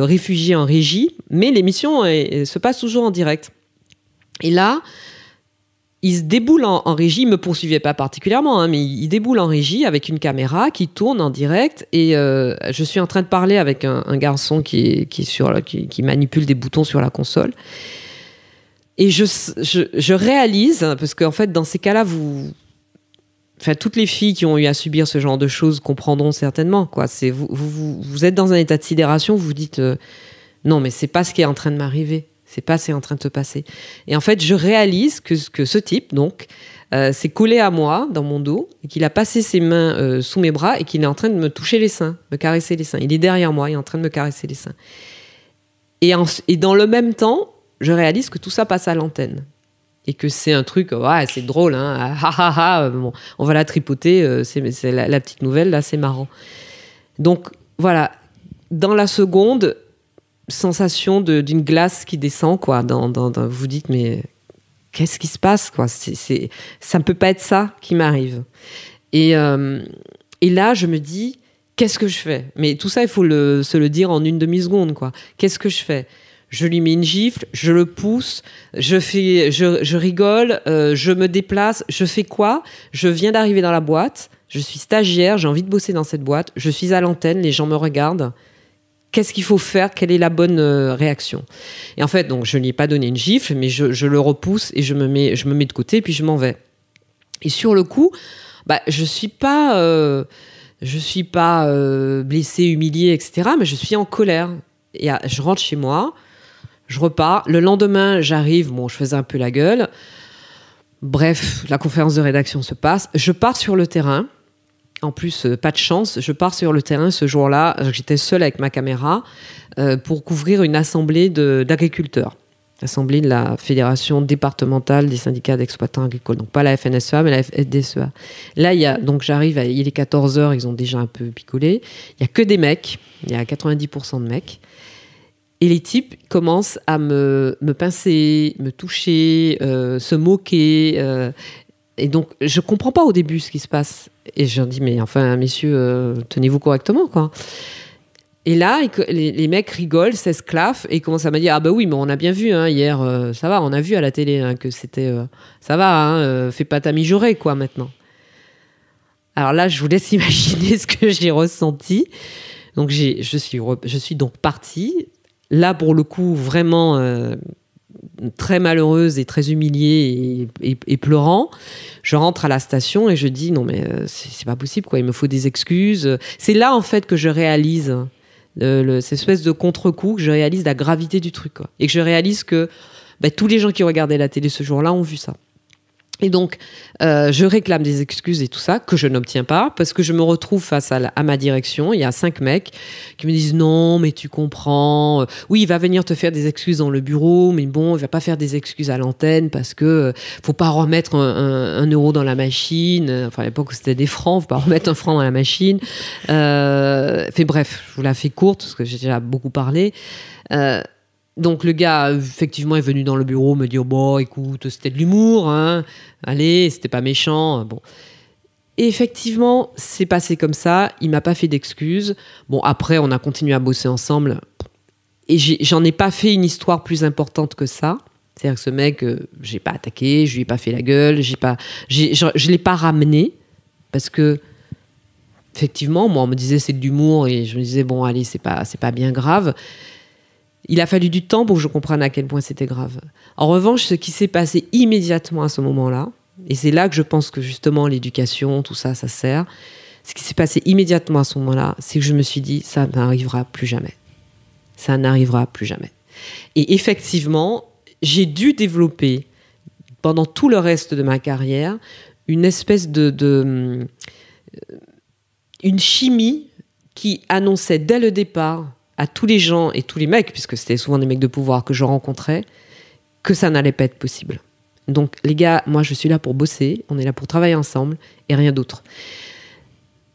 réfugier en régie. Mais l'émission se passe toujours en direct. Et là, il se déboule en régie, il me poursuivait pas particulièrement, hein, mais il déboule en régie avec une caméra qui tourne en direct et je suis en train de parler avec un garçon qui manipule des boutons sur la console. Et je réalise, parce qu'en fait, dans ces cas-là, toutes les filles qui ont eu à subir ce genre de choses comprendront certainement, quoi. Vous êtes dans un état de sidération, vous vous dites non, mais c'est pas ce qui est en train de m'arriver. C'est pas ce qui est en train de se passer. Et en fait, je réalise que ce type, donc, s'est collé à moi, dans mon dos, et qu'il a passé ses mains sous mes bras et qu'il est en train de me toucher les seins, me caresser les seins. Il est derrière moi, il est en train de me caresser les seins. Et dans le même temps, je réalise que tout ça passe à l'antenne. Et que c'est un truc, ouais, c'est drôle, hein, bon, on va la tripoter, c'est la petite nouvelle, là, c'est marrant. Donc, voilà, dans la seconde, sensation d'une glace qui descend, quoi. Vous vous dites, mais qu'est-ce qui se passe, quoi? Ça ne peut pas être ça qui m'arrive. Et là, je me dis, qu'est-ce que je fais? Mais tout ça, il faut se le dire en une demi-seconde, quoi. Qu'est-ce que je fais? Je lui mets une gifle, je le pousse, je rigole, je me déplace, je fais quoi? Je viens d'arriver dans la boîte, je suis stagiaire, j'ai envie de bosser dans cette boîte, je suis à l'antenne, les gens me regardent. Qu'est-ce qu'il faut faire? Quelle est la bonne réaction? Et en fait, donc, je ne lui ai pas donné une gifle, mais je le repousse et je me mets de côté, puis je m'en vais. Et sur le coup, je suis pas blessée, humiliée, etc., mais je suis en colère. Et je rentre chez moi, je repars. Le lendemain, j'arrive, je faisais un peu la gueule. Bref, la conférence de rédaction se passe. Je pars sur le terrain. En plus, pas de chance, je pars sur le terrain ce jour-là. J'étais seule avec ma caméra pour couvrir une assemblée d'agriculteurs. L'assemblée de la Fédération départementale des syndicats d'exploitants agricoles. Donc pas la FNSEA, mais la FDSEA. Là, donc j'arrive, il est 14h, ils ont déjà un peu picolé. Il n'y a que des mecs, il y a 90% de mecs. Et les types commencent à me pincer, me toucher, se moquer. Et donc, je comprends pas au début ce qui se passe. Et je leur dis, mais enfin, messieurs, tenez-vous correctement, quoi. Et là, les mecs rigolent, s'esclaffent et commencent à me dire, ah bah oui, mais on a bien vu, hein, hier, ça va, on a vu à la télé, hein, que c'était, ça va, hein, fais pas ta mijaurée, quoi, maintenant. Alors là, je vous laisse imaginer ce que j'ai ressenti. Donc, je suis donc partie. Là, pour le coup, vraiment très malheureuse et très humiliée et pleurant. Je rentre à la station et je dis non mais c'est pas possible, quoi. Il me faut des excuses. C'est là en fait que je réalise cette espèce de contre-coup, que je réalise la gravité du truc, quoi. Et que je réalise que tous les gens qui regardaient la télé ce jour-là ont vu ça. Et donc, je réclame des excuses et tout ça, que je n'obtiens pas, parce que je me retrouve face à ma direction. Il y a 5 mecs qui me disent « Non, mais tu comprends. Oui, il va venir te faire des excuses dans le bureau, mais bon, il va pas faire des excuses à l'antenne parce que faut pas remettre un euro dans la machine. Enfin, à l'époque, c'était des francs, faut pas remettre un franc dans la machine. » Bref, je vous la fais courte, parce que j'ai déjà beaucoup parlé. Donc le gars, effectivement, est venu dans le bureau me dire « Bon, écoute, c'était de l'humour, hein. Allez, c'était pas méchant. » Bon. Et effectivement, c'est passé comme ça. Il m'a pas fait d'excuses. Bon, après, on a continué à bosser ensemble. Et j'en ai pas fait une histoire plus importante que ça. C'est-à-dire que ce mec, j'ai pas attaqué, je lui ai pas fait la gueule, je l'ai pas ramené. Parce que, effectivement, moi, on me disait c'est de l'humour. Et je me disais, bon, allez, c'est pas bien grave. Il a fallu du temps pour que je comprenne à quel point c'était grave. En revanche, ce qui s'est passé immédiatement à ce moment-là, et c'est là que je pense que justement l'éducation, tout ça, ça sert, ce qui s'est passé immédiatement à ce moment-là, c'est que je me suis dit, ça n'arrivera plus jamais. Ça n'arrivera plus jamais. Et effectivement, j'ai dû développer, pendant tout le reste de ma carrière, une espèce une chimie qui annonçait dès le départ à tous les gens et tous les mecs, puisque c'était souvent des mecs de pouvoir que je rencontrais, que ça n'allait pas être possible. Donc, les gars, moi, je suis là pour bosser, on est là pour travailler ensemble, et rien d'autre.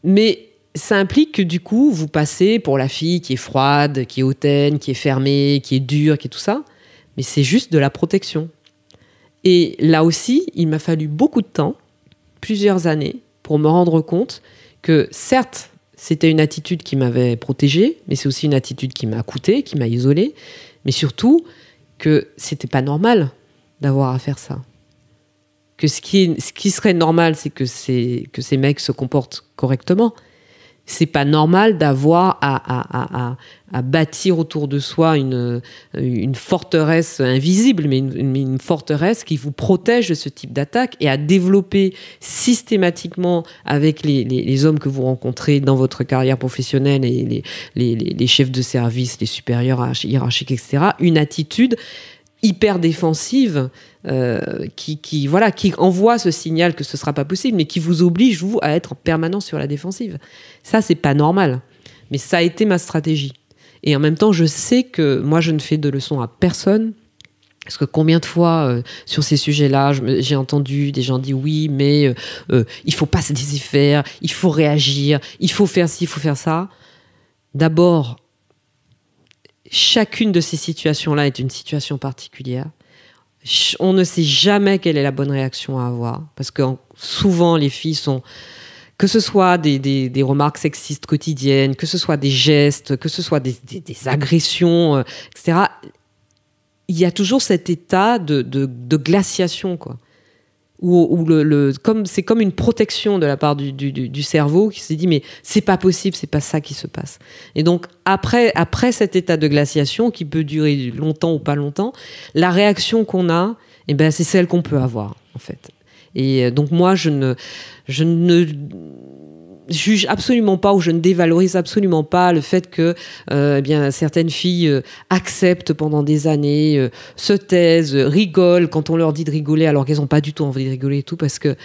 Mais ça implique que, du coup, vous passez pour la fille qui est froide, qui est hautaine, qui est fermée, qui est dure, qui est tout ça, mais c'est juste de la protection. Et là aussi, il m'a fallu beaucoup de temps, plusieurs années, pour me rendre compte que, certes, c'était une attitude qui m'avait protégée, mais c'est aussi une attitude qui m'a coûté, qui m'a isolée, mais surtout que c'était pas normal d'avoir à faire ça. que ce qui serait normal, c'est que ces mecs se comportent correctement. C'est pas normal d'avoir à bâtir autour de soi une forteresse invisible, mais une forteresse qui vous protège de ce type d'attaque, et à développer systématiquement avec les hommes que vous rencontrez dans votre carrière professionnelle et les chefs de service, les supérieurs hiérarchiques, etc., une attitude hyper défensive qui envoie ce signal que ce sera pas possible, mais qui vous oblige, vous, à être en permanence sur la défensive. Ça, c'est pas normal. Mais ça a été ma stratégie. Et en même temps, je sais que moi, je ne fais de leçons à personne. Parce que combien de fois, sur ces sujets-là, j'ai entendu des gens dire oui, mais il faut pas se laisser faire, il faut réagir, il faut faire ci, il faut faire ça. D'abord, chacune de ces situations-là est une situation particulière. On ne sait jamais quelle est la bonne réaction à avoir. Parce que souvent, les filles sont... Que ce soit des remarques sexistes quotidiennes, que ce soit des gestes, que ce soit des agressions, etc. Il y a toujours cet état de glaciation, quoi. Où c'est comme une protection de la part du cerveau qui se dit mais c'est pas possible, c'est pas ça qui se passe. Et donc après cet état de glaciation qui peut durer longtemps ou pas longtemps, la réaction qu'on a, c'est celle qu'on peut avoir en fait. Et donc moi je ne juge absolument pas, ou je ne dévalorise absolument pas le fait que certaines filles acceptent pendant des années, se taisent, rigolent quand on leur dit de rigoler alors qu'elles n'ont pas du tout envie de rigoler et tout, parce que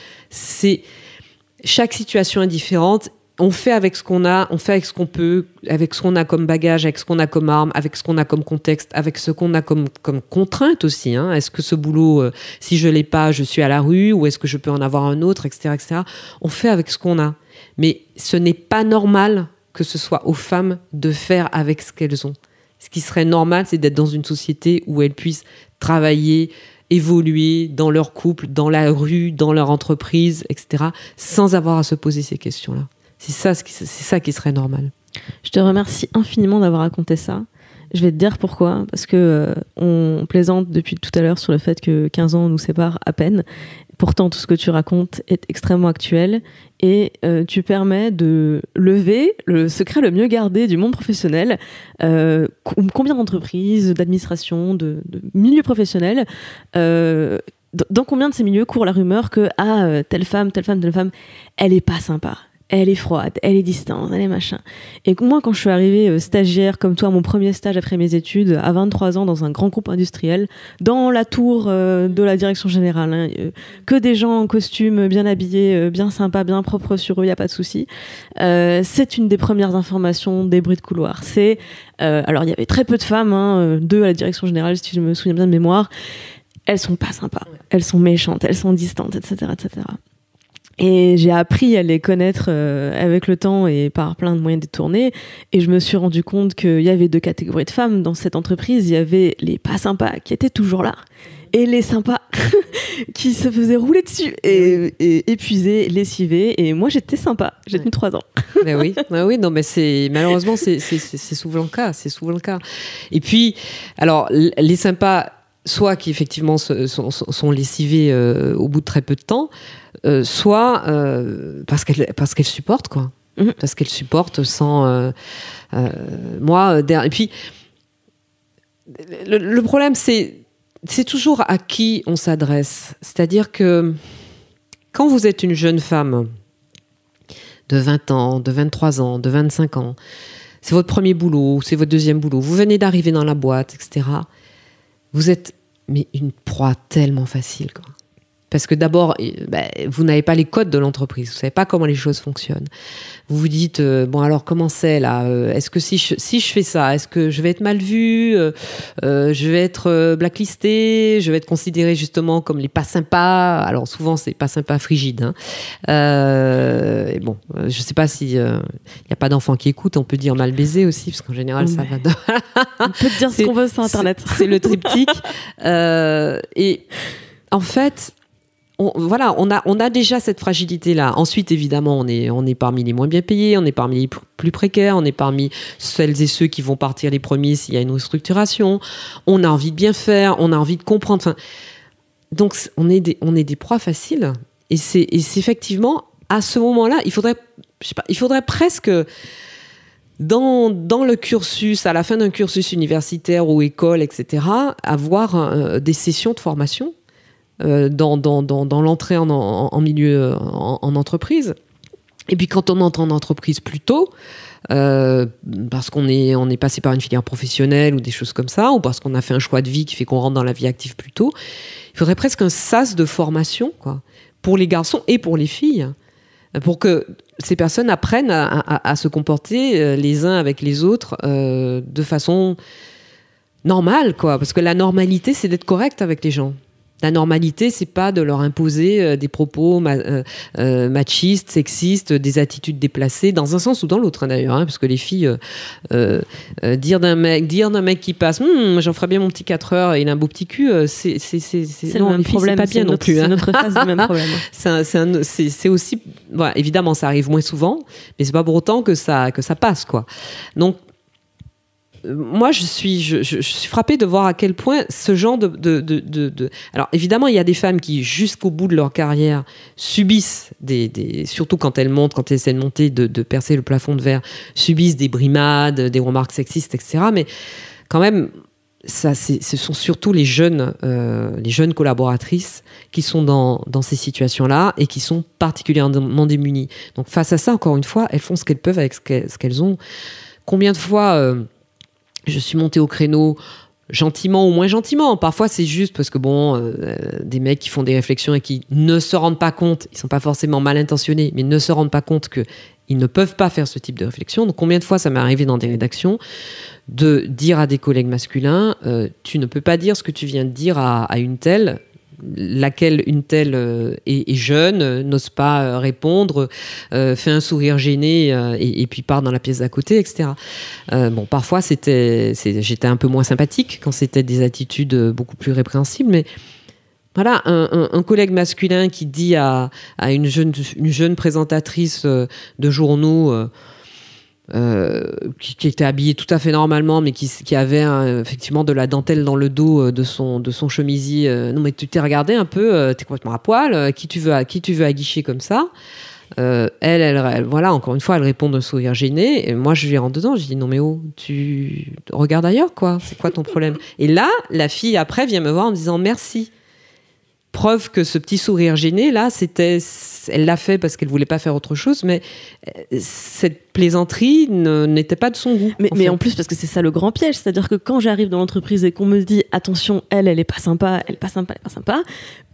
chaque situation est différente. On fait avec ce qu'on a, on fait avec ce qu'on peut, avec ce qu'on a comme bagage, avec ce qu'on a comme arme, avec ce qu'on a comme contexte, avec ce qu'on a comme contrainte aussi. Hein. Est-ce que ce boulot, si je l'ai pas, je suis à la rue, ou est-ce que je peux en avoir un autre, etc., etc. On fait avec ce qu'on a. Mais ce n'est pas normal que ce soit aux femmes de faire avec ce qu'elles ont. Ce qui serait normal, c'est d'être dans une société où elles puissent travailler, évoluer dans leur couple, dans la rue, dans leur entreprise, etc., sans avoir à se poser ces questions-là. C'est ça qui serait normal. Je te remercie infiniment d'avoir raconté ça. Je vais te dire pourquoi. Parce que on plaisante depuis tout à l'heure sur le fait que 15 ans nous séparent à peine. Pourtant, tout ce que tu racontes est extrêmement actuel et tu permets de lever le secret le mieux gardé du monde professionnel. Combien d'entreprises, d'administrations, de milieux professionnels, dans combien de ces milieux court la rumeur que telle femme, elle est pas sympa. Elle est froide, elle est distante, elle est machin. Et moi, quand je suis arrivée stagiaire, comme toi, mon premier stage après mes études, à 23 ans, dans un grand groupe industriel, dans la tour de la direction générale, que des gens en costume, bien habillés, bien sympas, bien propres sur eux, il n'y a pas de souci. C'est une des premières informations des bruits de couloir. Alors, il y avait très peu de femmes, 2 à la direction générale, si je me souviens bien de mémoire. Elles sont pas sympas, elles sont méchantes, elles sont distantes, etc., etc. Et j'ai appris à les connaître avec le temps et par plein de moyens détournés. Et je me suis rendu compte qu'il y avait 2 catégories de femmes dans cette entreprise. Il y avait les pas sympas qui étaient toujours là et les sympas qui se faisaient rouler dessus et épuisés, lessivés. Et moi, j'étais sympa. J'ai tenu 3 ans. Mais oui, non, mais malheureusement, c'est souvent le cas. C'est souvent le cas. Et puis, alors, les sympas, soit qui effectivement sont lessivés au bout de très peu de temps, soit parce qu'elles supportent, quoi. Mmh. Parce qu'elles supportent sans... et puis, le problème, c'est toujours à qui on s'adresse. C'est-à-dire que quand vous êtes une jeune femme de 20 ans, de 23 ans, de 25 ans, c'est votre premier boulot, c'est votre deuxième boulot, vous venez d'arriver dans la boîte, etc., vous êtes une proie tellement facile, quoi. Parce que d'abord, vous n'avez pas les codes de l'entreprise, vous ne savez pas comment les choses fonctionnent. Vous vous dites, bon alors comment c'est là ? Est-ce que si je fais ça, est-ce que je vais être mal vue ? Je vais être blacklistée ? Je vais être considérée justement comme les pas sympas ? Alors souvent, c'est pas sympa frigide. Hein. Et bon, je ne sais pas s'il n'y a pas d'enfants qui écoutent, on peut dire mal baisé aussi, parce qu'en général, ça va... On peut dire ce qu'on veut sur Internet. C'est le triptyque. Et en fait... On a déjà cette fragilité-là. Ensuite, évidemment, on est parmi les moins bien payés, on est parmi les plus précaires, on est parmi celles et ceux qui vont partir les premiers s'il y a une restructuration. On a envie de bien faire, on a envie de comprendre. Enfin, donc on est des proies faciles. Et c'est effectivement, à ce moment-là, il faudrait presque, dans le cursus, à la fin d'un cursus universitaire ou école, etc., avoir des sessions de formation dans l'entrée en milieu, en entreprise. Et puis quand on entre en entreprise plus tôt, parce qu'on est passé par une filière professionnelle ou des choses comme ça, ou parce qu'on a fait un choix de vie qui fait qu'on rentre dans la vie active plus tôt, il faudrait presque un sas de formation, quoi, pour les garçons et pour les filles, pour que ces personnes apprennent à se comporter les uns avec les autres de façon normale, quoi. Parce que la normalité, c'est d'être correct avec les gens. La normalité, c'est pas de leur imposer des propos machistes, sexistes, des attitudes déplacées, dans un sens ou dans l'autre, d'ailleurs, parce que les filles, dire d'un mec qui passe, j'en ferais bien mon petit 4 heures, il a un beau petit cul, c'est non, le même problème, c'est pas bien non plus. C'est notre face du même problème. C'est aussi, voilà, évidemment, ça arrive moins souvent, mais c'est pas pour autant que ça passe, quoi. Donc, moi, je suis frappée de voir à quel point ce genre de... Alors, évidemment, il y a des femmes qui, jusqu'au bout de leur carrière, subissent surtout quand elles montent, quand elles essaient de monter, de percer le plafond de verre, subissent des brimades, des remarques sexistes, etc. Mais quand même, ce sont surtout les jeunes collaboratrices qui sont dans ces situations-là et qui sont particulièrement démunies. Donc, face à ça, encore une fois, elles font ce qu'elles peuvent avec ce qu'elles ont. Combien de fois... je suis montée au créneau gentiment ou moins gentiment. Parfois, c'est juste parce que, des mecs qui font des réflexions et qui ne se rendent pas compte, ils ne sont pas forcément mal intentionnés, mais ne se rendent pas compte qu'ils ne peuvent pas faire ce type de réflexion. Donc, combien de fois ça m'est arrivé dans des rédactions de dire à des collègues masculins tu ne peux pas dire ce que tu viens de dire à une telle, laquelle une telle est jeune, n'ose pas répondre, fait un sourire gêné et puis part dans la pièce d'à côté, etc. Parfois j'étais un peu moins sympathique quand c'était des attitudes beaucoup plus répréhensibles, mais voilà, un collègue masculin qui dit à une jeune présentatrice de journaux qui était habillée tout à fait normalement, mais qui avait effectivement de la dentelle dans le dos de son chemisier. Non, mais tu t'es regardé un peu, t'es complètement à poil. Qui tu veux aguicher comme ça? Elle, voilà, encore une fois, elle répond d'un sourire gêné. Et moi, je lui rentre dedans. Je dis non, mais tu regardes ailleurs, quoi. C'est quoi ton problème? Et là, la fille après vient me voir en me disant merci. Preuve que ce petit sourire gêné, là, elle l'a fait parce qu'elle voulait pas faire autre chose, mais cette plaisanterie n'était pas de son goût. Mais en plus, parce que c'est ça le grand piège, c'est-à-dire que quand j'arrive dans l'entreprise et qu'on me dit attention, elle est pas sympa,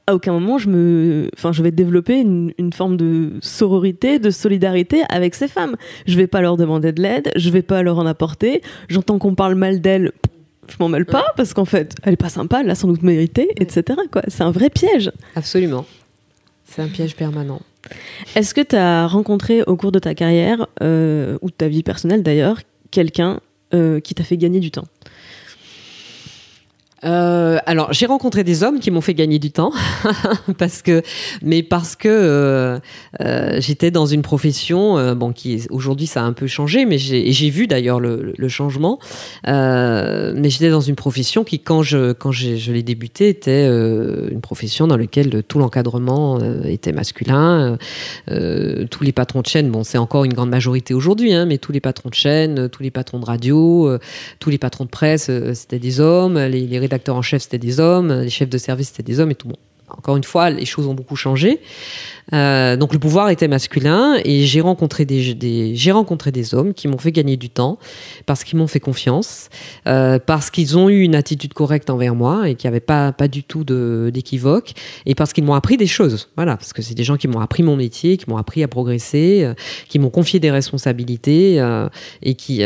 à aucun moment je vais développer une forme de sororité, de solidarité avec ces femmes. Je vais pas leur demander de l'aide, je vais pas leur en apporter. J'entends qu'on parle mal d'elle. Je m'en mêle pas parce qu'en fait, elle est pas sympa, elle l'a sans doute mérité, etc. Quoi. C'est un vrai piège. Absolument. C'est un piège permanent. Est-ce que tu as rencontré au cours de ta carrière, ou de ta vie personnelle d'ailleurs, quelqu'un qui t'a fait gagner du temps ? Alors, j'ai rencontré des hommes qui m'ont fait gagner du temps parce que j'étais dans une profession qui aujourd'hui ça a un peu changé, mais j'ai vu d'ailleurs le changement. Mais j'étais dans une profession qui, quand je l'ai débuté, était une profession dans laquelle tout l'encadrement était masculin. Tous les patrons de chaîne, c'est encore une grande majorité aujourd'hui, mais tous les patrons de chaîne, tous les patrons de radio, tous les patrons de presse, c'était des hommes. Les rédacteurs en chef, c'était des hommes, les chefs de service, c'était des hommes et tout. Bon, encore une fois, les choses ont beaucoup changé. Donc le pouvoir était masculin et j'ai rencontré des hommes qui m'ont fait gagner du temps parce qu'ils m'ont fait confiance, parce qu'ils ont eu une attitude correcte envers moi et qu'il n'y avait pas du tout d'équivoque, et parce qu'ils m'ont appris des choses. Voilà, parce que c'est des gens qui m'ont appris mon métier, qui m'ont appris à progresser, qui m'ont confié des responsabilités et qui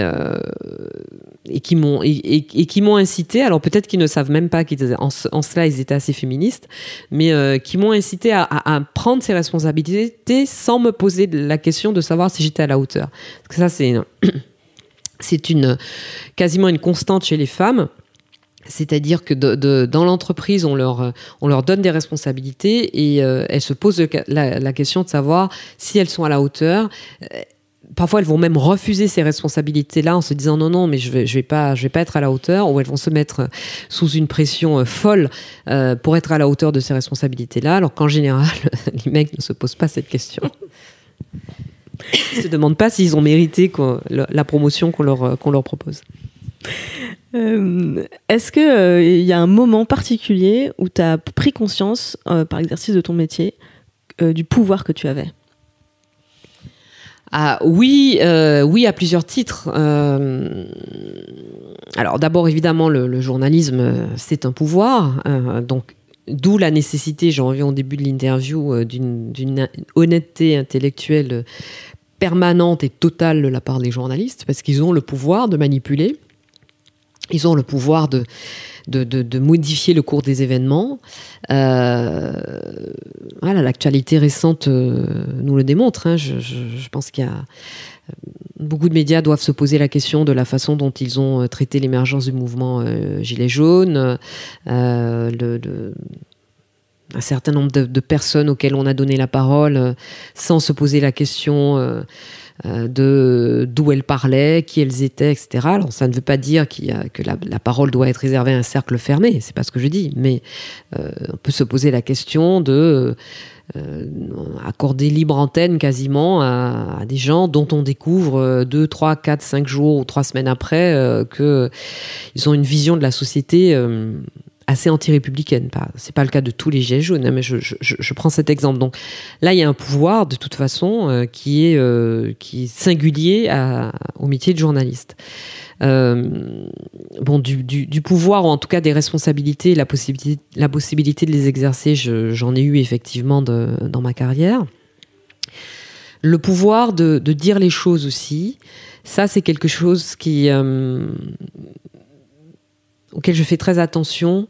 m'ont incité. Alors peut-être qu'ils ne savent même pas qu'en cela ils étaient assez féministes, mais qui m'ont incité à prendre ces responsabilités sans me poser la question de savoir si j'étais à la hauteur. Parce que ça, c'est quasiment une constante chez les femmes. C'est-à-dire que dans l'entreprise, on leur donne des responsabilités et elles se posent la question de savoir si elles sont à la hauteur. parfois elles vont même refuser ces responsabilités-là en se disant non, mais je vais pas être à la hauteur, ou elles vont se mettre sous une pression folle pour être à la hauteur de ces responsabilités-là, alors qu'en général, les mecs ne se posent pas cette question. Ils ne se demandent pas s'ils ont mérité la promotion qu'on leur propose. Est-ce qu'il y a un moment particulier où tu as pris conscience, par l'exercice de ton métier, du pouvoir que tu avais ? Oui, à plusieurs titres. Alors d'abord, évidemment, le journalisme, c'est un pouvoir. Donc, d'où la nécessité, j'en reviens au début de l'interview, d'une honnêteté intellectuelle permanente et totale de la part des journalistes, parce qu'ils ont le pouvoir de manipuler. Ils ont le pouvoir de modifier le cours des événements. L'actualité récente nous le démontre. Hein. Je pense qu'il y a beaucoup de médias doivent se poser la question de la façon dont ils ont traité l'émergence du mouvement Gilets jaunes, un certain nombre de personnes auxquelles on a donné la parole sans se poser la question d'où elles parlaient, qui elles étaient, etc. Alors ça ne veut pas dire que la parole doit être réservée à un cercle fermé, c'est pas ce que je dis, mais on peut se poser la question de accorder libre antenne quasiment à des gens dont on découvre 2, 3, 4, 5 jours ou 3 semaines après qu'ils ont une vision de la société assez anti-républicaine. C'est pas le cas de tous les Gilets jaunes, hein, mais je prends cet exemple. Donc là, il y a un pouvoir, de toute façon, qui est singulier au métier de journaliste. Du pouvoir, ou en tout cas des responsabilités, la possibilité de les exercer, j'en ai eu effectivement dans ma carrière. Le pouvoir de dire les choses aussi, ça c'est quelque chose auquel je fais très attention.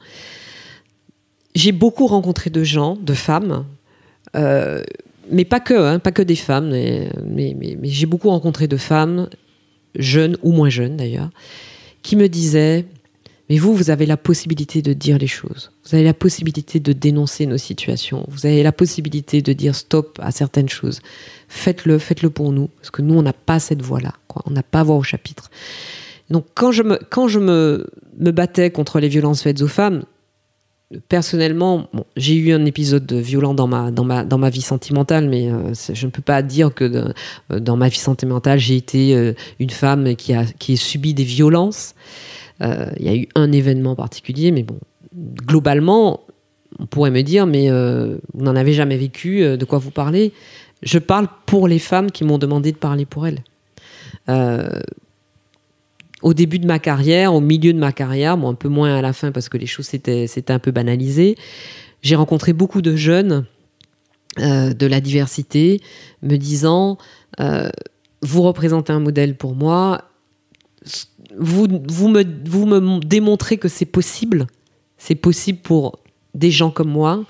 J'ai beaucoup rencontré de gens, de femmes, mais pas que des femmes, mais j'ai beaucoup rencontré de femmes, jeunes ou moins jeunes d'ailleurs, qui me disaient « Mais vous avez la possibilité de dire les choses, vous avez la possibilité de dénoncer nos situations, vous avez la possibilité de dire stop à certaines choses. Faites-le pour nous, parce que nous, on n'a pas cette voix-là, quoi. On n'a pas voix au chapitre. » Donc quand je me battais contre les violences faites aux femmes, personnellement, j'ai eu un épisode violent dans ma vie sentimentale, mais je ne peux pas dire que dans ma vie sentimentale, j'ai été une femme qui a subi des violences. Il y a eu un événement particulier, mais bon, globalement, on pourrait me dire, mais vous n'en avez jamais vécu, de quoi vous parlez ? Je parle pour les femmes qui m'ont demandé de parler pour elles. Au début de ma carrière, au milieu de ma carrière, un peu moins à la fin parce que les choses s'étaient un peu banalisées, j'ai rencontré beaucoup de jeunes de la diversité me disant vous représentez un modèle pour moi, vous me démontrez que c'est possible pour des gens comme moi.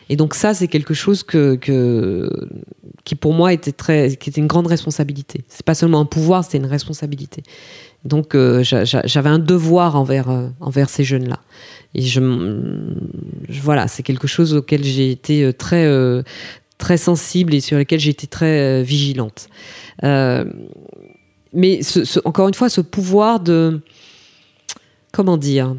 Et donc ça, c'est quelque chose qui pour moi qui était une grande responsabilité. C'est pas seulement un pouvoir, c'était une responsabilité. Donc j'avais un devoir envers ces jeunes-là. Et voilà, c'est quelque chose auquel j'ai été très très sensible et sur lequel j'ai été très vigilante. Mais encore une fois, ce pouvoir de, comment dire,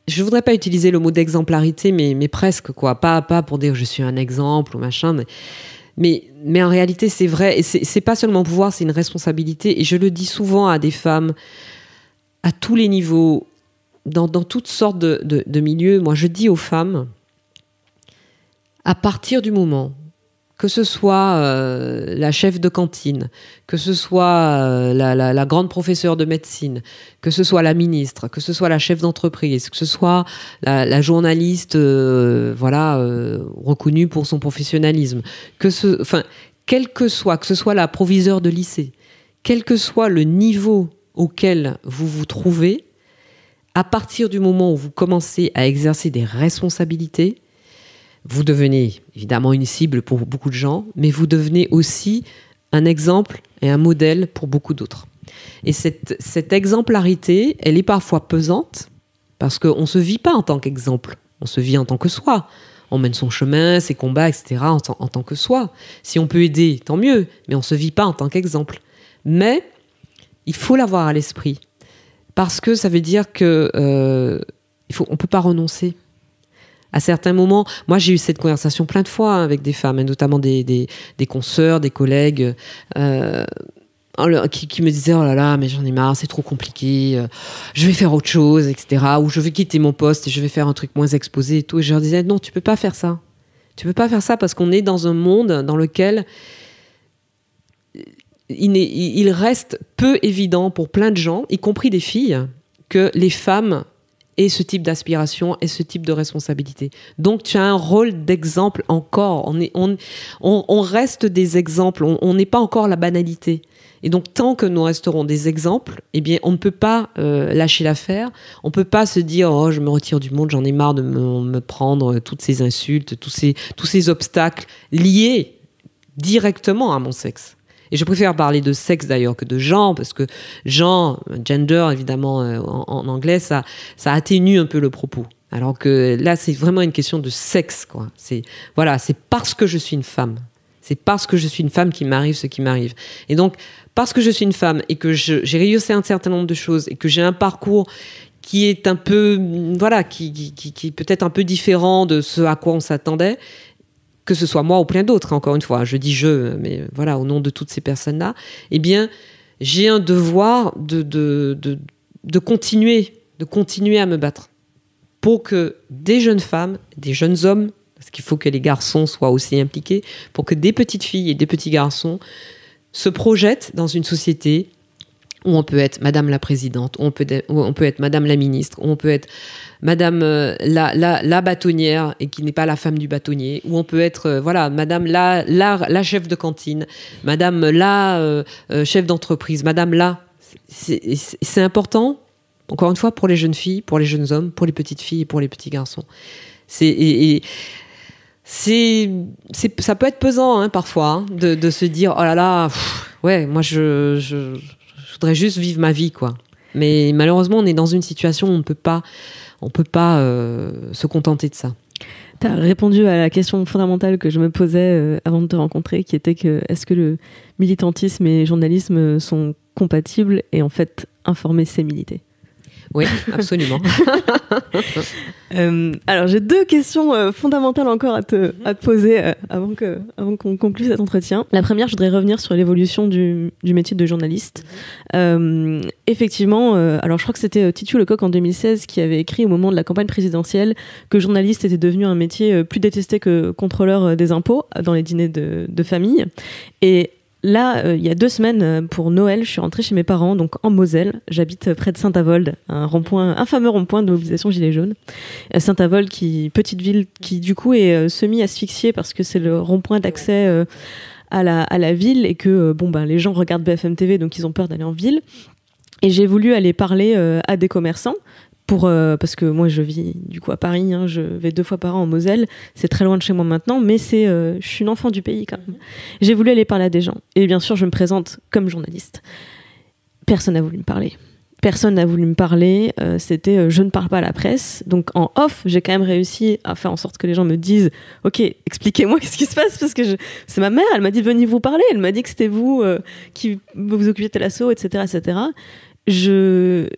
je voudrais pas utiliser le mot d'exemplarité, mais presque, quoi. Pas pour dire je suis un exemple ou machin, mais en réalité, c'est vrai. Et c'est pas seulement un pouvoir, c'est une responsabilité. Et je le dis souvent à des femmes, à tous les niveaux, dans toutes sortes de milieux. Moi, je dis aux femmes, à partir du moment, que ce soit la chef de cantine, que ce soit la grande professeure de médecine, que ce soit la ministre, que ce soit la chef d'entreprise, que ce soit la journaliste reconnue pour son professionnalisme, quel que ce soit la proviseure de lycée, quel que soit le niveau auquel vous vous trouvez, à partir du moment où vous commencez à exercer des responsabilités, vous devenez évidemment une cible pour beaucoup de gens, mais vous devenez aussi un exemple et un modèle pour beaucoup d'autres. Et cette exemplarité, elle est parfois pesante, parce qu'on ne se vit pas en tant qu'exemple, on se vit en tant que soi. On mène son chemin, ses combats, etc. en tant que soi. Si on peut aider, tant mieux, mais on ne se vit pas en tant qu'exemple. Mais il faut l'avoir à l'esprit, parce que ça veut dire que on ne peut pas renoncer. À certains moments, moi j'ai eu cette conversation plein de fois avec des femmes, et notamment des consoeurs, des collègues, qui me disaient « Oh là là, mais j'en ai marre, c'est trop compliqué, je vais faire autre chose, etc. » Ou « Je vais quitter mon poste et je vais faire un truc moins exposé et tout. » Et je leur disais « Non, tu peux pas faire ça. Tu peux pas faire ça parce qu'on est dans un monde dans lequel il reste peu évident pour plein de gens, y compris des filles, que les femmes aient ce type d'aspiration et ce type de responsabilité. Donc tu as un rôle d'exemple encore. On reste des exemples, on n'est pas encore la banalité. Et donc, tant que nous resterons des exemples, eh bien, on ne peut pas lâcher l'affaire. On ne peut pas se dire « Oh, je me retire du monde, j'en ai marre de me prendre toutes ces insultes, tous ces obstacles liés directement à mon sexe. » Et je préfère parler de sexe d'ailleurs que de genre, parce que genre, gender évidemment en anglais, ça atténue un peu le propos. Alors que là, c'est vraiment une question de sexe, quoi. C'est parce que je suis une femme. C'est parce que je suis une femme qu'il m'arrive ce qui m'arrive. Et donc, parce que je suis une femme et que j'ai réussi un certain nombre de choses et que j'ai un parcours qui est un peu, qui est peut-être un peu différent de ce à quoi on s'attendait, que ce soit moi ou plein d'autres, encore une fois, je dis je, mais voilà, au nom de toutes ces personnes-là, eh bien, j'ai un devoir de continuer à me battre pour que des jeunes femmes, des jeunes hommes, parce qu'il faut que les garçons soient aussi impliqués, pour que des petites filles et des petits garçons se projettent dans une société où on peut être Madame la Présidente, où on peut être Madame la Ministre, où on peut être Madame la bâtonnière et qui n'est pas la femme du bâtonnier, où on peut être Madame la chef de cantine, Madame la chef d'entreprise, Madame la... C'est important, encore une fois, pour les jeunes filles, pour les jeunes hommes, pour les petites filles et pour les petits garçons. Ça peut être pesant hein, parfois hein, de se dire oh là là, moi je voudrais juste vivre ma vie quoi. Mais malheureusement on est dans une situation où on peut pas se contenter de ça. Tu as répondu à la question fondamentale que je me posais avant de te rencontrer, qui était que est-ce que le militantisme et le journalisme sont compatibles, et en fait informer c'est militer. Oui, absolument. Alors, j'ai deux questions fondamentales encore à te poser avant qu'on conclue cet entretien. La première, je voudrais revenir sur l'évolution du métier de journaliste. Effectivement, alors je crois que c'était Titu Lecoq en 2016 qui avait écrit au moment de la campagne présidentielle que journaliste était devenu un métier plus détesté que contrôleur des impôts dans les dîners de famille. Et là, il y a 2 semaines, pour Noël, je suis rentrée chez mes parents, donc en Moselle. J'habite près de Saint-Avold, un fameux rond-point de mobilisation Gilets jaunes. Saint-Avold, petite ville qui du coup est semi-asphyxiée parce que c'est le rond-point d'accès à la ville et que les gens regardent BFM TV, donc ils ont peur d'aller en ville. Et j'ai voulu aller parler à des commerçants. Parce que moi je vis du coup à Paris, hein, je vais 2 fois par an en Moselle, c'est très loin de chez moi maintenant, mais je suis une enfant du pays quand même. J'ai voulu aller parler à des gens, et bien sûr je me présente comme journaliste. Personne n'a voulu me parler. C'était je ne parle pas à la presse. Donc en off, j'ai quand même réussi à faire en sorte que les gens me disent ok, expliquez-moi qu'est-ce qui se passe, parce que c'est ma mère, elle m'a dit venez vous parler, elle m'a dit que c'était vous qui vous occupiez de l'assaut, etc., etc. J'ai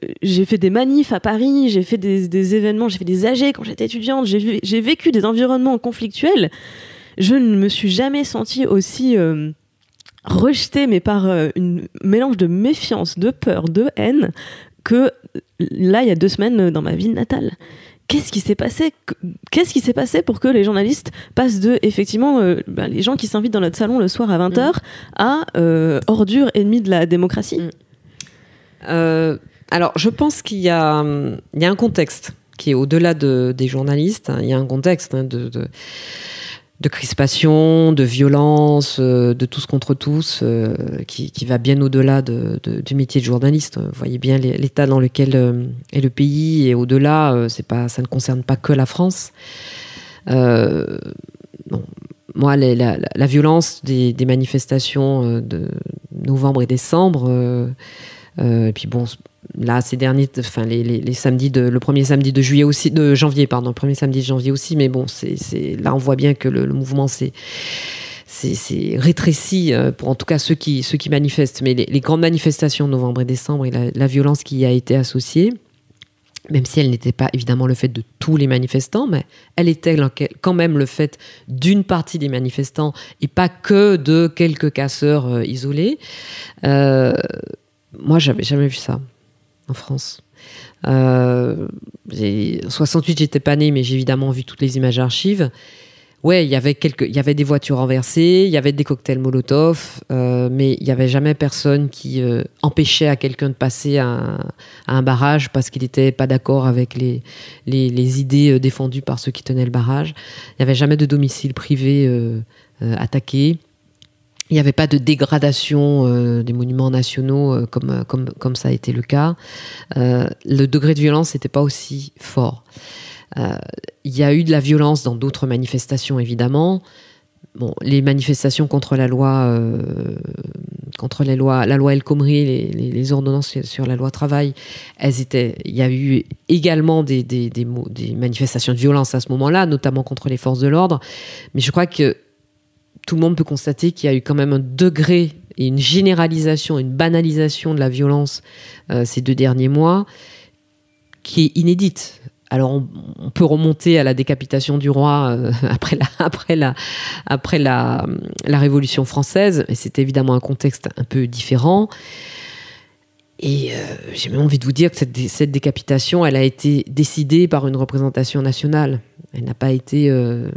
fait des manifs à Paris, j'ai fait des événements, j'ai fait des AG quand j'étais étudiante, j'ai vécu des environnements conflictuels. Je ne me suis jamais sentie aussi rejetée, mais par un mélange de méfiance, de peur, de haine, que là, il y a 2 semaines dans ma ville natale. Qu'est-ce qui s'est passé pour que les journalistes passent de, effectivement, les gens qui s'invitent dans notre salon le soir à 20h à ordures ennemies de la démocratie? Alors, je pense qu'il y a un contexte qui est au-delà des journalistes. Il y a un contexte de crispation, de violence, de tous contre tous, qui va bien au-delà du métier de journaliste. Vous voyez bien l'état dans lequel est le pays, et au-delà, ça ne concerne pas que la France. Moi, la violence des manifestations de novembre et décembre, et puis là, ces derniers, enfin les samedis le premier samedi de juillet aussi, de janvier, pardon, le premier samedi de janvier aussi. Mais bon, là, on voit bien que le mouvement c'est rétréci pour en tout cas ceux qui manifestent. Mais les grandes manifestations de novembre et décembre et la violence qui y a été associée, même si elle n'était pas évidemment le fait de tous les manifestants, mais elle était quand même le fait d'une partie des manifestants et pas que de quelques casseurs isolés. Moi, j'avais jamais vu ça en France. 68, j'étais pas née, mais j'ai évidemment vu toutes les images archives. Ouais, il y avait des voitures renversées, il y avait des cocktails Molotov, mais il n'y avait jamais personne qui empêchait à quelqu'un de passer à un barrage parce qu'il n'était pas d'accord avec les idées défendues par ceux qui tenaient le barrage. Il n'y avait jamais de domicile privé attaqué. Il n'y avait pas de dégradation des monuments nationaux comme ça a été le cas. Le degré de violence n'était pas aussi fort. Il y a eu de la violence dans d'autres manifestations, évidemment. Bon, les manifestations contre la loi El Khomri, les ordonnances sur la loi travail, il y a eu également des manifestations de violence à ce moment-là, notamment contre les forces de l'ordre. Mais je crois que tout le monde peut constater qu'il y a eu quand même un degré et une généralisation, une banalisation de la violence ces 2 derniers mois qui est inédite. Alors, on peut remonter à la décapitation du roi après la Révolution française, et c'est évidemment un contexte un peu différent. Et j'ai même envie de vous dire que cette décapitation, elle a été décidée par une représentation nationale. Elle n'a pas été le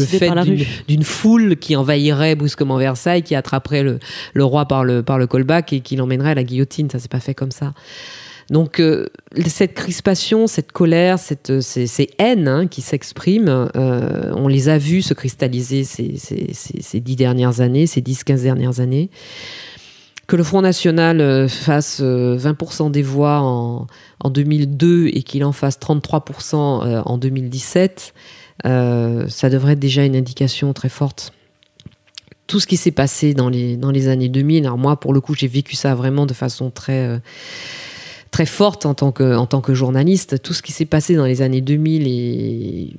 fait d'une foule qui envahirait brusquement Versailles, qui attraperait le roi par le callback et qui l'emmènerait à la guillotine. Ça s'est pas fait comme ça. Donc cette crispation, cette colère, ces haines qui s'expriment, on les a vues se cristalliser ces 10 dernières années, ces 10-15 dernières années. Que le Front National fasse 20% des voix en 2002 et qu'il en fasse 33% en 2017, ça devrait être déjà une indication très forte. Tout ce qui s'est passé dans les années 2000, alors moi, pour le coup, j'ai vécu ça vraiment de façon très forte en tant que journaliste. Tout ce qui s'est passé dans les années 2000 et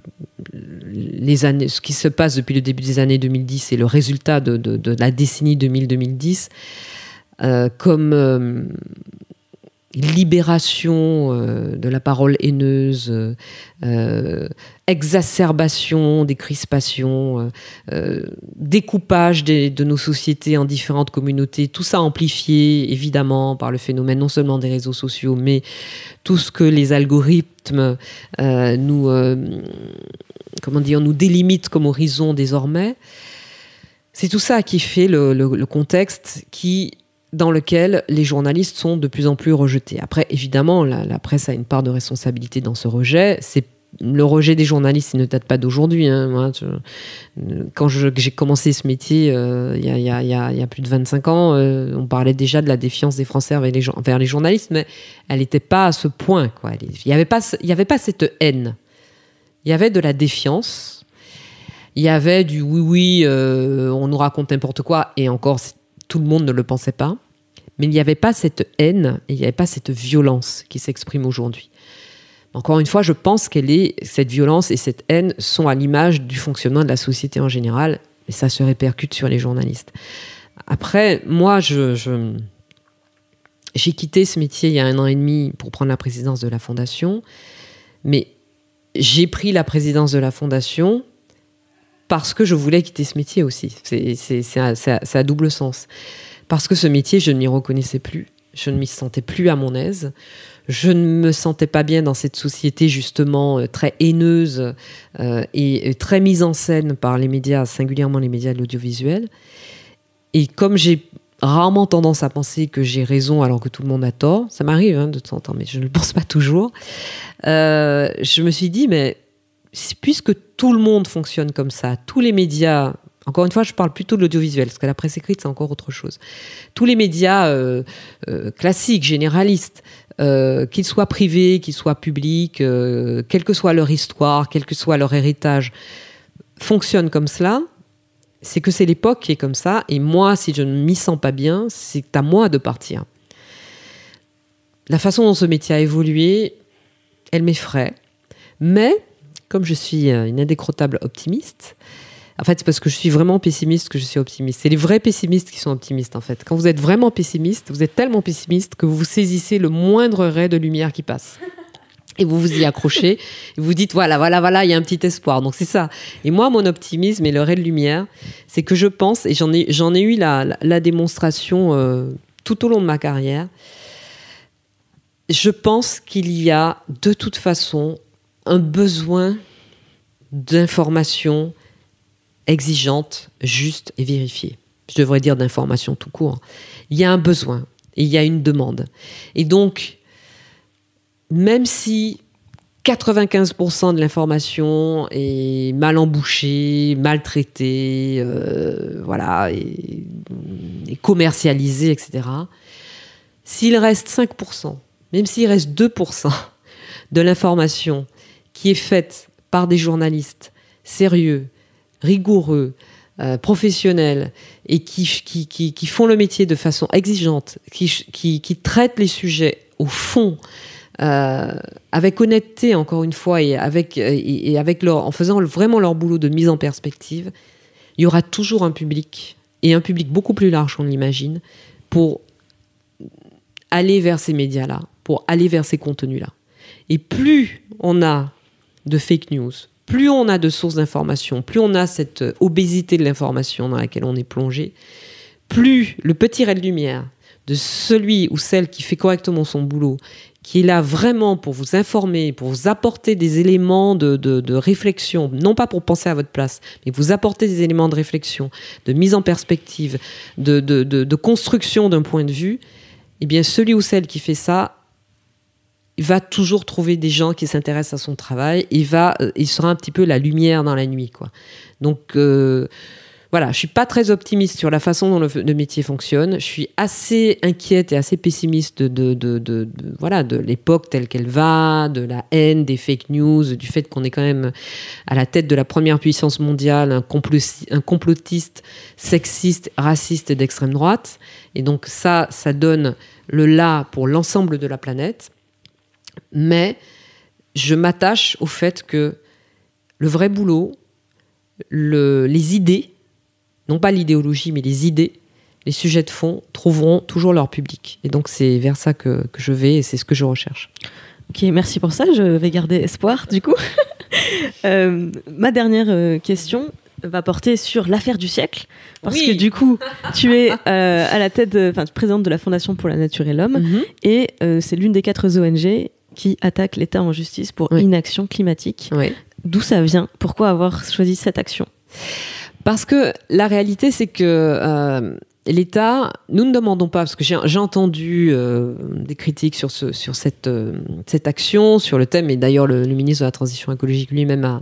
ce qui se passe depuis le début des années 2010, c'est le résultat de la décennie 2000-2010, comme libération de la parole haineuse, exacerbation des crispations, découpage de nos sociétés en différentes communautés, tout ça amplifié évidemment par le phénomène non seulement des réseaux sociaux, mais tout ce que les algorithmes nous délimitent comme horizon désormais. C'est tout ça qui fait le contexte dans lequel les journalistes sont de plus en plus rejetés. Après, évidemment, la presse a une part de responsabilité dans ce rejet. Le rejet des journalistes, il ne date pas d'aujourd'hui. Moi, quand j'ai commencé ce métier, il y a plus de 25 ans, on parlait déjà de la défiance des Français envers les journalistes, mais elle n'était pas à ce point, quoi. Il n'y avait pas cette haine. Il y avait de la défiance. Il y avait du oui, on nous raconte n'importe quoi, et encore, tout le monde ne le pensait pas. Mais il n'y avait pas cette haine, et il n'y avait pas cette violence qui s'exprime aujourd'hui. Encore une fois, je pense cette violence et cette haine sont à l'image du fonctionnement de la société en général, et ça se répercute sur les journalistes. Après, moi, j'ai quitté ce métier il y a 1 an et demi pour prendre la présidence de la Fondation, mais j'ai pris la présidence de la Fondation parce que je voulais quitter ce métier aussi. C'est à double sens. Parce que ce métier, je ne m'y reconnaissais plus. Je ne m'y sentais plus à mon aise. Je ne me sentais pas bien dans cette société justement très haineuse et très mise en scène par les médias, singulièrement les médias de l'audiovisuel. Et comme j'ai rarement tendance à penser que j'ai raison alors que tout le monde a tort, ça m'arrive de temps en temps, mais je ne le pense pas toujours, je me suis dit, mais puisque tout le monde fonctionne comme ça, tous les médias... Encore une fois, je parle plutôt de l'audiovisuel, parce que la presse écrite, c'est encore autre chose. Tous les médias classiques, généralistes, qu'ils soient privés, qu'ils soient publics, quelle que soit leur histoire, quel que soit leur héritage, fonctionnent comme cela, c'est que c'est l'époque qui est comme ça. Et moi, si je ne m'y sens pas bien, c'est à moi de partir. la façon dont ce métier a évolué, elle m'effraie. Mais, comme je suis une indécrottable optimiste, en fait, c'est parce que je suis vraiment pessimiste que je suis optimiste. C'est les vrais pessimistes qui sont optimistes, en fait. Quand vous êtes vraiment pessimiste, vous êtes tellement pessimiste que vous saisissez le moindre ray de lumière qui passe. Et vous vous y accrochez, et vous dites voilà, il y a un petit espoir. Donc c'est ça. Et moi, mon optimisme et le ray de lumière, c'est que je pense, et j'en ai eu la démonstration tout au long de ma carrière, je pense qu'il y a de toute façon un besoin d'information exigeante, juste et vérifiée. Je devrais dire d'information tout court. Il y a un besoin et il y a une demande. Et donc, même si 95% de l'information est mal embouchée, mal traitée, et commercialisée, etc., s'il reste 5%, même s'il reste 2% de l'information qui est faite par des journalistes sérieux, rigoureux, professionnels, et qui font le métier de façon exigeante, qui traitent les sujets au fond, avec honnêteté, encore une fois, et en faisant vraiment leur boulot de mise en perspective, il y aura toujours un public, et un public beaucoup plus large qu'on l'imagine, pour aller vers ces médias-là, pour aller vers ces contenus-là. Et plus on a de fake news, plus on a de sources d'information, plus on a cette obésité de l'information dans laquelle on est plongé, plus le petit ray de lumière de celui ou celle qui fait correctement son boulot, qui est là vraiment pour vous informer, pour vous apporter des éléments de réflexion, non pas pour penser à votre place, mais vous apporter des éléments de réflexion, de mise en perspective, de construction d'un point de vue, eh bien celui ou celle qui fait ça, il va toujours trouver des gens qui s'intéressent à son travail. Il sera un petit peu la lumière dans la nuit, quoi. Donc, voilà, je suis pas très optimiste sur la façon dont le métier fonctionne. Je suis assez inquiète et assez pessimiste de l'époque telle qu'elle va, de la haine, des fake news, du fait qu'on est quand même à la tête de la première puissance mondiale, un complotiste, sexiste, raciste et d'extrême droite. Et donc ça donne le là pour l'ensemble de la planète. Mais je m'attache au fait que le vrai boulot, les idées, non pas l'idéologie, mais les idées, les sujets de fond, trouveront toujours leur public. Et donc c'est vers ça que je vais et c'est ce que je recherche. Ok, merci pour ça. Je vais garder espoir, du coup. Ma dernière question va porter sur l'affaire du siècle, parce que du coup, tu es à la tête, présidente de la Fondation pour la Nature et l'Homme, et c'est l'une des 4 ONG qui attaque l'État en justice pour inaction climatique. D'où ça vient? Pourquoi avoir choisi cette action? Parce que la réalité, c'est que l'État, nous ne demandons pas, parce que j'ai entendu des critiques sur cette action, sur le thème, et d'ailleurs le ministre de la Transition écologique lui-même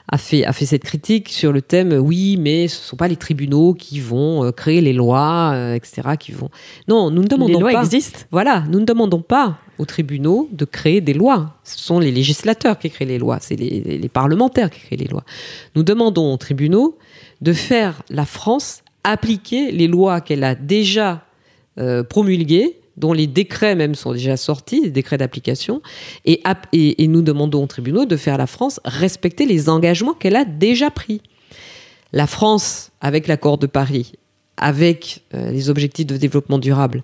a fait cette critique sur le thème, oui, mais ce ne sont pas les tribunaux qui vont créer les lois, etc. Non, nous ne demandons pas... Les lois existent. Voilà, nous ne demandons pas aux tribunaux de créer des lois. Ce sont les législateurs qui créent les lois, c'est les parlementaires qui créent les lois. Nous demandons aux tribunaux de faire la France appliquer les lois qu'elle a déjà promulguées, dont les décrets même sont déjà sortis, les décrets d'application, et nous demandons aux tribunaux de faire la France respecter les engagements qu'elle a déjà pris. La France, avec l'accord de Paris, avec les objectifs de développement durable,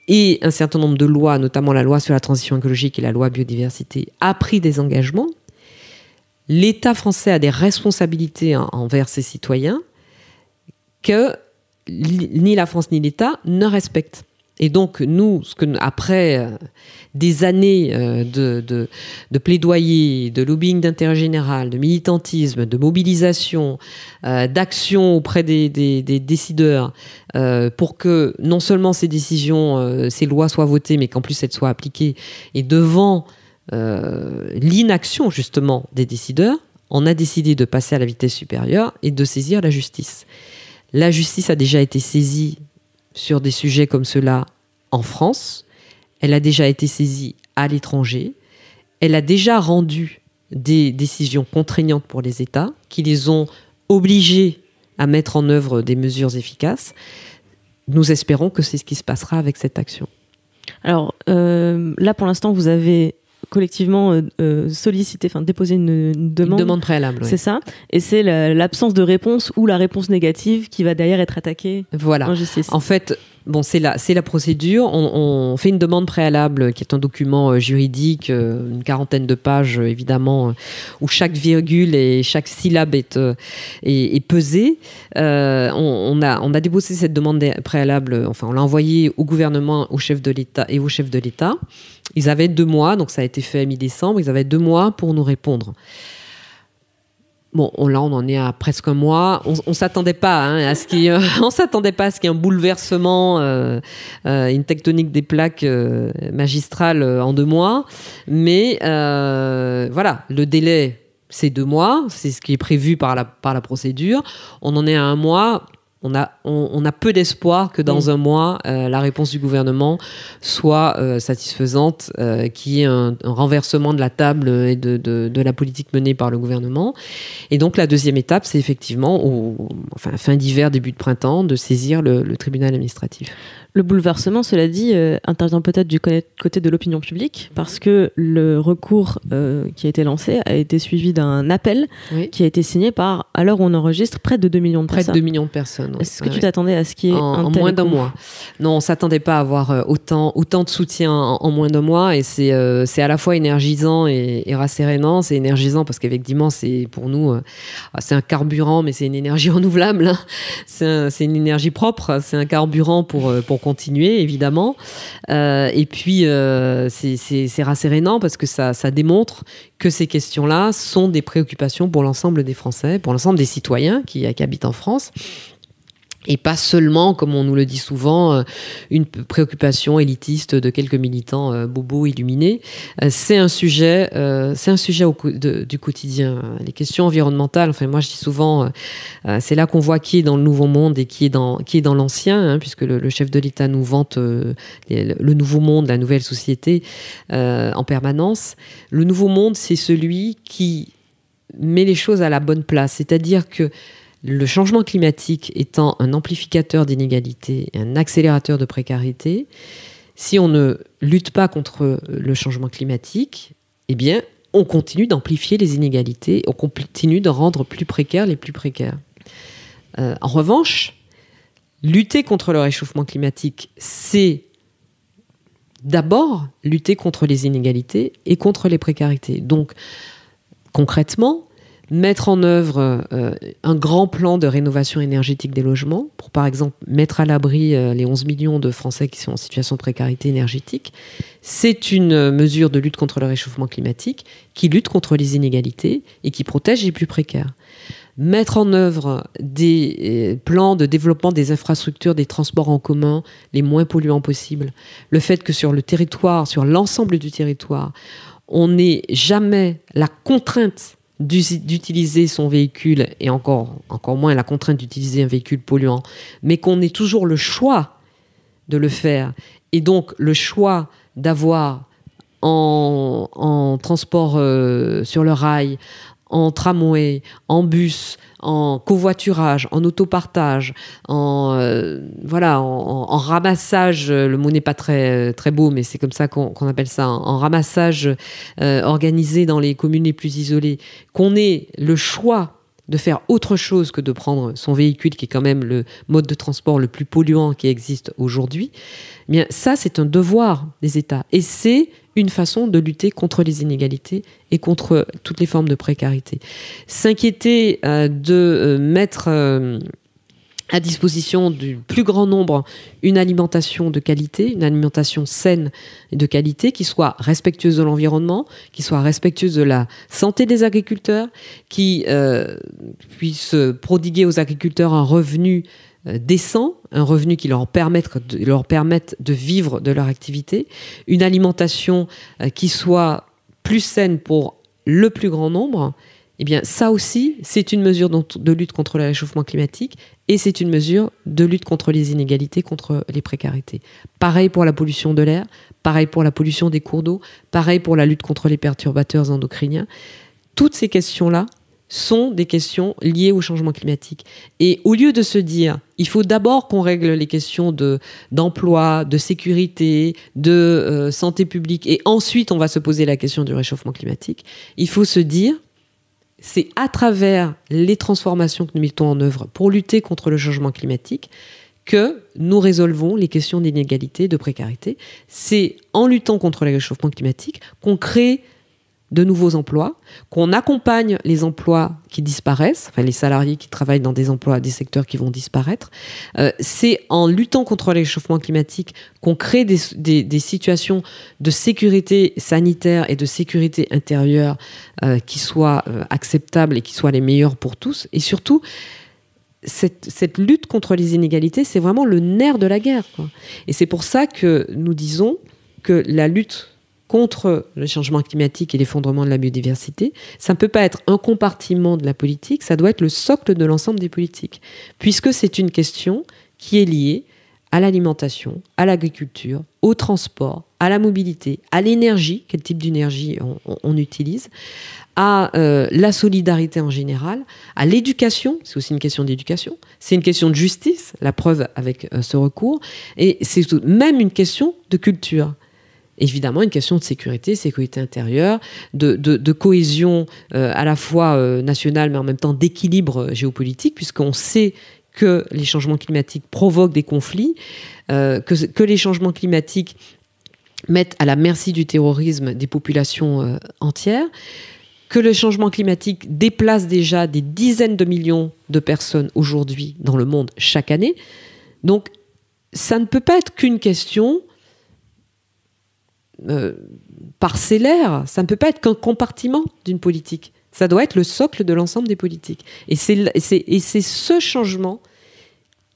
et un certain nombre de lois, notamment la loi sur la transition écologique et la loi biodiversité, a pris des engagements. L'État français a des responsabilités envers ses citoyens que ni la France ni l'État ne respectent. Et donc, nous, après des années de plaidoyer, de lobbying d'intérêt général, de militantisme, de mobilisation, d'action auprès des décideurs, pour que non seulement ces décisions, ces lois soient votées, mais qu'en plus elles soient appliquées, et devant l'inaction, justement, des décideurs, on a décidé de passer à la vitesse supérieure et de saisir la justice. La justice a déjà été saisie sur des sujets comme ceux-là en France. Elle a déjà été saisie à l'étranger. Elle a déjà rendu des décisions contraignantes pour les États qui les ont obligés à mettre en œuvre des mesures efficaces. Nous espérons que c'est ce qui se passera avec cette action. Alors là, pour l'instant, vous avez collectivement déposé une demande. Une demande préalable, oui. C'est ça. Et c'est l'absence de réponse ou la réponse négative qui va derrière être attaquée en justice. En fait, c'est la procédure. On fait une demande préalable qui est un document juridique, une quarantaine de pages, évidemment, où chaque virgule et chaque syllabe est pesée. On a déposé cette demande préalable, on l'a envoyée au gouvernement, au chef de l'État et au chef de l'État. Ils avaient 2 mois, donc ça a été fait mi-décembre, ils avaient 2 mois pour nous répondre. Bon, là, on en est à presque un mois. On s'attendait pas à ce qu'il y ait un bouleversement, une tectonique des plaques magistrale en 2 mois. Mais le délai, c'est 2 mois. C'est ce qui est prévu par la procédure. On en est à 1 mois. On a peu d'espoir que dans 1 mois, la réponse du gouvernement soit satisfaisante, qu'il y ait un renversement de la table et de la politique menée par le gouvernement. Et donc, la deuxième étape, c'est effectivement, fin d'hiver, début de printemps, de saisir le tribunal administratif. Le bouleversement, cela dit, intervient peut-être du côté de l'opinion publique, parce que le recours qui a été lancé a été suivi d'un appel qui a été signé par, à l'heure où on enregistre, près de 2 millions de personnes. Près de 2 millions de personnes. Oui. Est-ce que tu t'attendais à ce qu'il y ait en moins d'un mois? Non, on ne s'attendait pas à avoir autant de soutien en moins d'un mois, et c'est à la fois énergisant et rassérénant. C'est énergisant parce qu'effectivement, c'est pour nous, c'est un carburant, mais c'est une énergie renouvelable. Hein. C'est une énergie propre, c'est un carburant pour continuer, évidemment. Et puis, c'est rassérénant parce que ça démontre que ces questions-là sont des préoccupations pour l'ensemble des Français, pour l'ensemble des citoyens qui habitent en France. Et pas seulement, comme on nous le dit souvent, une préoccupation élitiste de quelques militants bobos illuminés. C'est un sujet du quotidien. Les questions environnementales, moi je dis souvent, c'est là qu'on voit qui est dans le nouveau monde et qui est dans l'ancien, hein, puisque le chef de l'État nous vante le nouveau monde, la nouvelle société en permanence. Le nouveau monde, c'est celui qui met les choses à la bonne place. C'est-à-dire que le changement climatique étant un amplificateur d'inégalités et un accélérateur de précarité, si on ne lutte pas contre le changement climatique, eh bien, on continue d'amplifier les inégalités, on continue de rendre plus précaires les plus précaires. En revanche, lutter contre le réchauffement climatique, c'est d'abord lutter contre les inégalités et contre les précarités. Donc, concrètement, mettre en œuvre un grand plan de rénovation énergétique des logements pour, par exemple, mettre à l'abri les 11 millions de Français qui sont en situation de précarité énergétique. C'est une mesure de lutte contre le réchauffement climatique qui lutte contre les inégalités et qui protège les plus précaires. Mettre en œuvre des plans de développement des infrastructures, des transports en commun les moins polluants possibles. Le fait que sur le territoire, sur l'ensemble du territoire, on n'ait jamais la contrainte d'utiliser son véhicule, et encore moins la contrainte d'utiliser un véhicule polluant, mais qu'on ait toujours le choix de le faire, et donc le choix d'avoir en transport sur le rail, en tramway, en bus, en covoiturage, en autopartage, en ramassage, le mot n'est pas très, très beau, mais c'est comme ça qu'on appelle ça, en ramassage organisé dans les communes les plus isolées, qu'on ait le choix de faire autre chose que de prendre son véhicule, qui est quand même le mode de transport le plus polluant qui existe aujourd'hui, eh bien ça, c'est un devoir des États. Et c'est une façon de lutter contre les inégalités et contre toutes les formes de précarité. S'inquiéter de mettre à disposition du plus grand nombre une alimentation de qualité, une alimentation saine et de qualité, qui soit respectueuse de l'environnement, qui soit respectueuse de la santé des agriculteurs, qui puisse prodiguer aux agriculteurs un revenu décent, un revenu qui leur permette de vivre de leur activité, une alimentation qui soit plus saine pour le plus grand nombre. Eh bien, ça aussi, c'est une mesure de lutte contre le réchauffement climatique et c'est une mesure de lutte contre les inégalités, contre les précarités. Pareil pour la pollution de l'air, pareil pour la pollution des cours d'eau, pareil pour la lutte contre les perturbateurs endocriniens. Toutes ces questions-là sont des questions liées au changement climatique. Et au lieu de se dire, il faut d'abord qu'on règle les questions d'emploi, de sécurité, de santé publique, et ensuite on va se poser la question du réchauffement climatique, il faut se dire, c'est à travers les transformations que nous mettons en œuvre pour lutter contre le changement climatique que nous résolvons les questions d'inégalité, de précarité. C'est en luttant contre le réchauffement climatique qu'on crée de nouveaux emplois, qu'on accompagne les emplois qui disparaissent, enfin les salariés qui travaillent dans des emplois, des secteurs qui vont disparaître. C'est en luttant contre le réchauffement climatique qu'on crée des situations de sécurité sanitaire et de sécurité intérieure qui soient acceptables et qui soient les meilleures pour tous. Et surtout, cette lutte contre les inégalités, c'est vraiment le nerf de la guerre, quoi. Et c'est pour ça que nous disons que la lutte contre le changement climatique et l'effondrement de la biodiversité, ça ne peut pas être un compartiment de la politique, ça doit être le socle de l'ensemble des politiques, puisque c'est une question qui est liée à l'alimentation, à l'agriculture, au transport, à la mobilité, à l'énergie, quel type d'énergie on utilise, à la solidarité en général, à l'éducation, c'est aussi une question d'éducation, c'est une question de justice, la preuve avec ce recours, et c'est même une question de culture. Évidemment, une question de sécurité intérieure, de cohésion à la fois nationale, mais en même temps d'équilibre géopolitique, puisqu'on sait que les changements climatiques provoquent des conflits, que les changements climatiques mettent à la merci du terrorisme des populations entières, que le changement climatique déplace déjà des dizaines de millions de personnes aujourd'hui dans le monde chaque année. Donc, ça ne peut pas être qu'une question parcellaire, ça ne peut pas être qu'un compartiment d'une politique. Ça doit être le socle de l'ensemble des politiques. Et c'est ce changement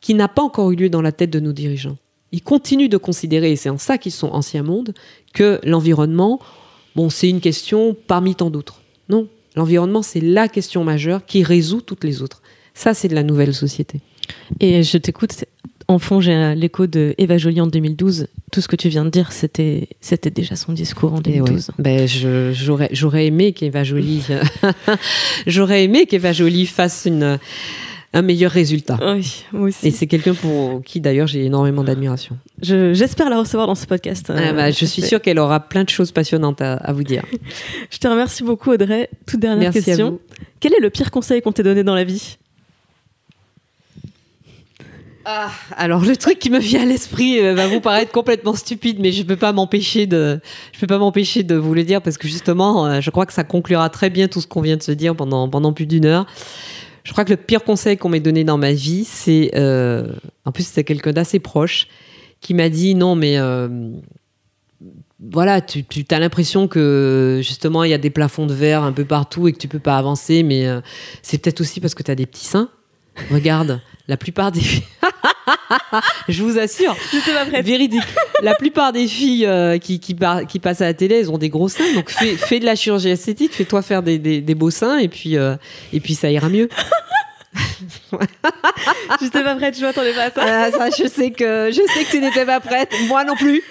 qui n'a pas encore eu lieu dans la tête de nos dirigeants. Ils continuent de considérer, et c'est en ça qu'ils sont ancien monde, que l'environnement, c'est une question parmi tant d'autres. Non, l'environnement, c'est la question majeure qui résout toutes les autres. Ça, c'est de la nouvelle société. Et je t'écoute. En fond, j'ai l'écho de Eva Joly en 2012. Tout ce que tu viens de dire, c'était déjà son discours en 2012. Ouais. J'aurais aimé qu'Eva Joly, j'aurais aimé qu'Eva Joly fasse un meilleur résultat. Oui, moi aussi. Et c'est quelqu'un pour qui, d'ailleurs, j'ai énormément d'admiration. J'espère la recevoir dans ce podcast. Je suis sûre qu'elle aura plein de choses passionnantes à vous dire. Je te remercie beaucoup, Audrey. Toute dernière question. Merci à vous. Quel est le pire conseil qu'on t'ait donné dans la vie ? Alors le truc qui me vient à l'esprit va vous paraître complètement stupide, mais je peux pas m'empêcher de vous le dire parce que justement, je crois que ça conclura très bien tout ce qu'on vient de se dire pendant plus d'une heure. Je crois que le pire conseil qu'on m'ait donné dans ma vie, c'est en plus c'était quelqu'un d'assez proche qui m'a dit non mais voilà, tu as l'impression que justement il y a des plafonds de verre un peu partout et que tu peux pas avancer, mais c'est peut-être aussi parce que tu as des petits seins. Regarde, la plupart des filles... Je vous assure, véridique. La plupart des filles qui passent à la télé, elles ont des gros seins. Donc fais de la chirurgie esthétique, fais-toi faire des beaux seins et puis ça ira mieux. J'étais pas prête, je m'attendais pas à ça. Ça, je sais que tu n'étais pas prête. Moi non plus.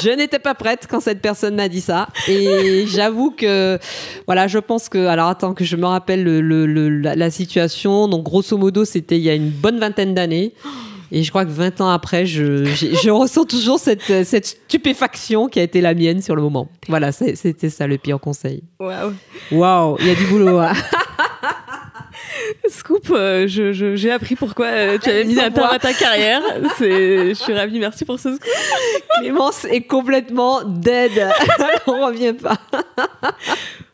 Je n'étais pas prête quand cette personne m'a dit ça. Et j'avoue que, voilà, je pense que, alors attends que je me rappelle la situation. Donc grosso modo, c'était il y a une bonne vingtaine d'années. Et je crois que 20 ans après, je ressens toujours cette stupéfaction qui a été la mienne sur le moment. Voilà, c'était ça le pire conseil. Waouh, il y a du boulot. Hein. Scoop, j'ai appris pourquoi tu avais mis un terme à ta carrière. Je suis ravie, merci pour ce scoop. Clémence est complètement dead. On revient pas.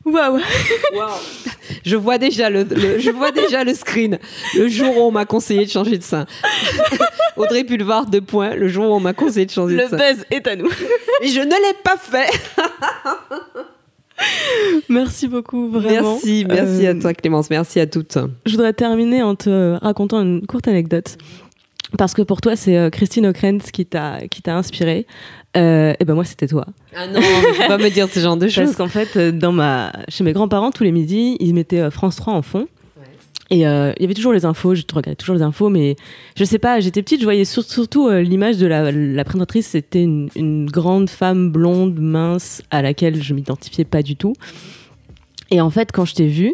Waouh. Je vois déjà le screen. Le jour où on m'a conseillé de changer de sein. Audrey Pulvar, 2 points. Le jour où on m'a conseillé de changer de sein. Le buzz est à nous. Et je ne l'ai pas fait. Merci beaucoup, vraiment. Merci à toi, Clémence. Merci à toutes. Je voudrais terminer en te racontant une courte anecdote. Parce que pour toi, c'est Christine Ockrent qui t'a inspiré. Et ben moi, c'était toi. Ah non, faut pas me dire ce genre de choses. Parce qu'en fait, chez mes grands-parents, tous les midis, ils mettaient France 3 en fond. Et il y avait toujours les infos, je regardais toujours les infos, mais je sais pas, j'étais petite, je voyais surtout l'image de la présentatrice, c'était une grande femme blonde, mince, à laquelle je m'identifiais pas du tout. Et en fait, quand je t'ai vue,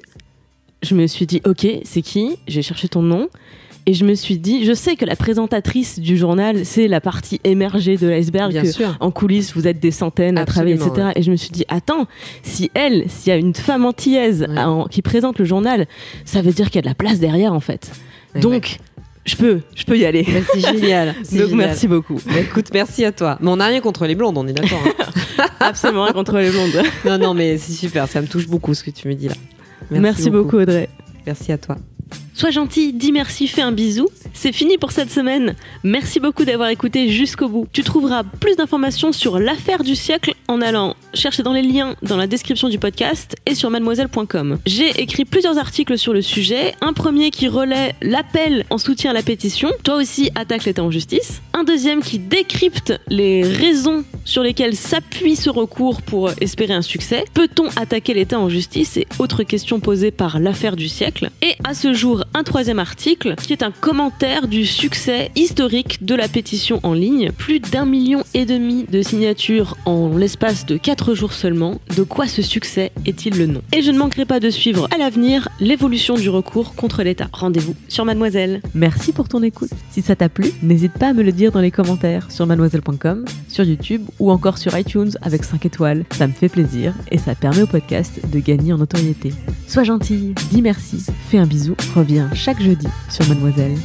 je me suis dit, ok, c'est qui ? J'ai cherché ton nom. Et je me suis dit, je sais que la présentatrice du journal, c'est la partie émergée de l'iceberg. Bien sûr. En coulisses, vous êtes des centaines à travailler, etc. Ouais. Et je me suis dit, attends, s'il y a une femme antillaise qui présente le journal, ça veut dire qu'il y a de la place derrière, en fait. Ouais, donc, je peux y aller. Bah, c'est génial. Donc, merci beaucoup. Bah, écoute, merci à toi. Mais on n'a rien contre les blondes, on est d'accord. Hein. Absolument rien contre les blondes. Non, mais c'est super. Ça me touche beaucoup ce que tu me dis là. Merci beaucoup, Audrey. Merci à toi. Sois gentil, dis merci, fais un bisou. C'est fini pour cette semaine. Merci beaucoup d'avoir écouté jusqu'au bout. Tu trouveras plus d'informations sur l'affaire du siècle en allant chercher dans les liens dans la description du podcast et sur mademoiselle.com. J'ai écrit plusieurs articles sur le sujet. Un premier qui relaie l'appel en soutien à la pétition. Toi aussi, attaque l'État en justice. Un deuxième qui décrypte les raisons sur lesquelles s'appuie ce recours pour espérer un succès. Peut-on attaquer l'État en justice et autres questions posées par l'affaire du siècle. Et à ce jour, un troisième article qui est un commentaire du succès historique de la pétition en ligne. Plus d'1,5 million de signatures en l'espace de 4 jours seulement. De quoi ce succès est-il le nom ? Et je ne manquerai pas de suivre à l'avenir l'évolution du recours contre l'État. Rendez-vous sur Mademoiselle. Merci pour ton écoute. Si ça t'a plu, n'hésite pas à me le dire dans les commentaires sur mademoiselle.com, sur YouTube ou encore sur iTunes avec 5 étoiles. Ça me fait plaisir et ça permet au podcast de gagner en notoriété. Sois gentil, dis merci, fais un bisou, reviens chaque jeudi sur Mademoiselle.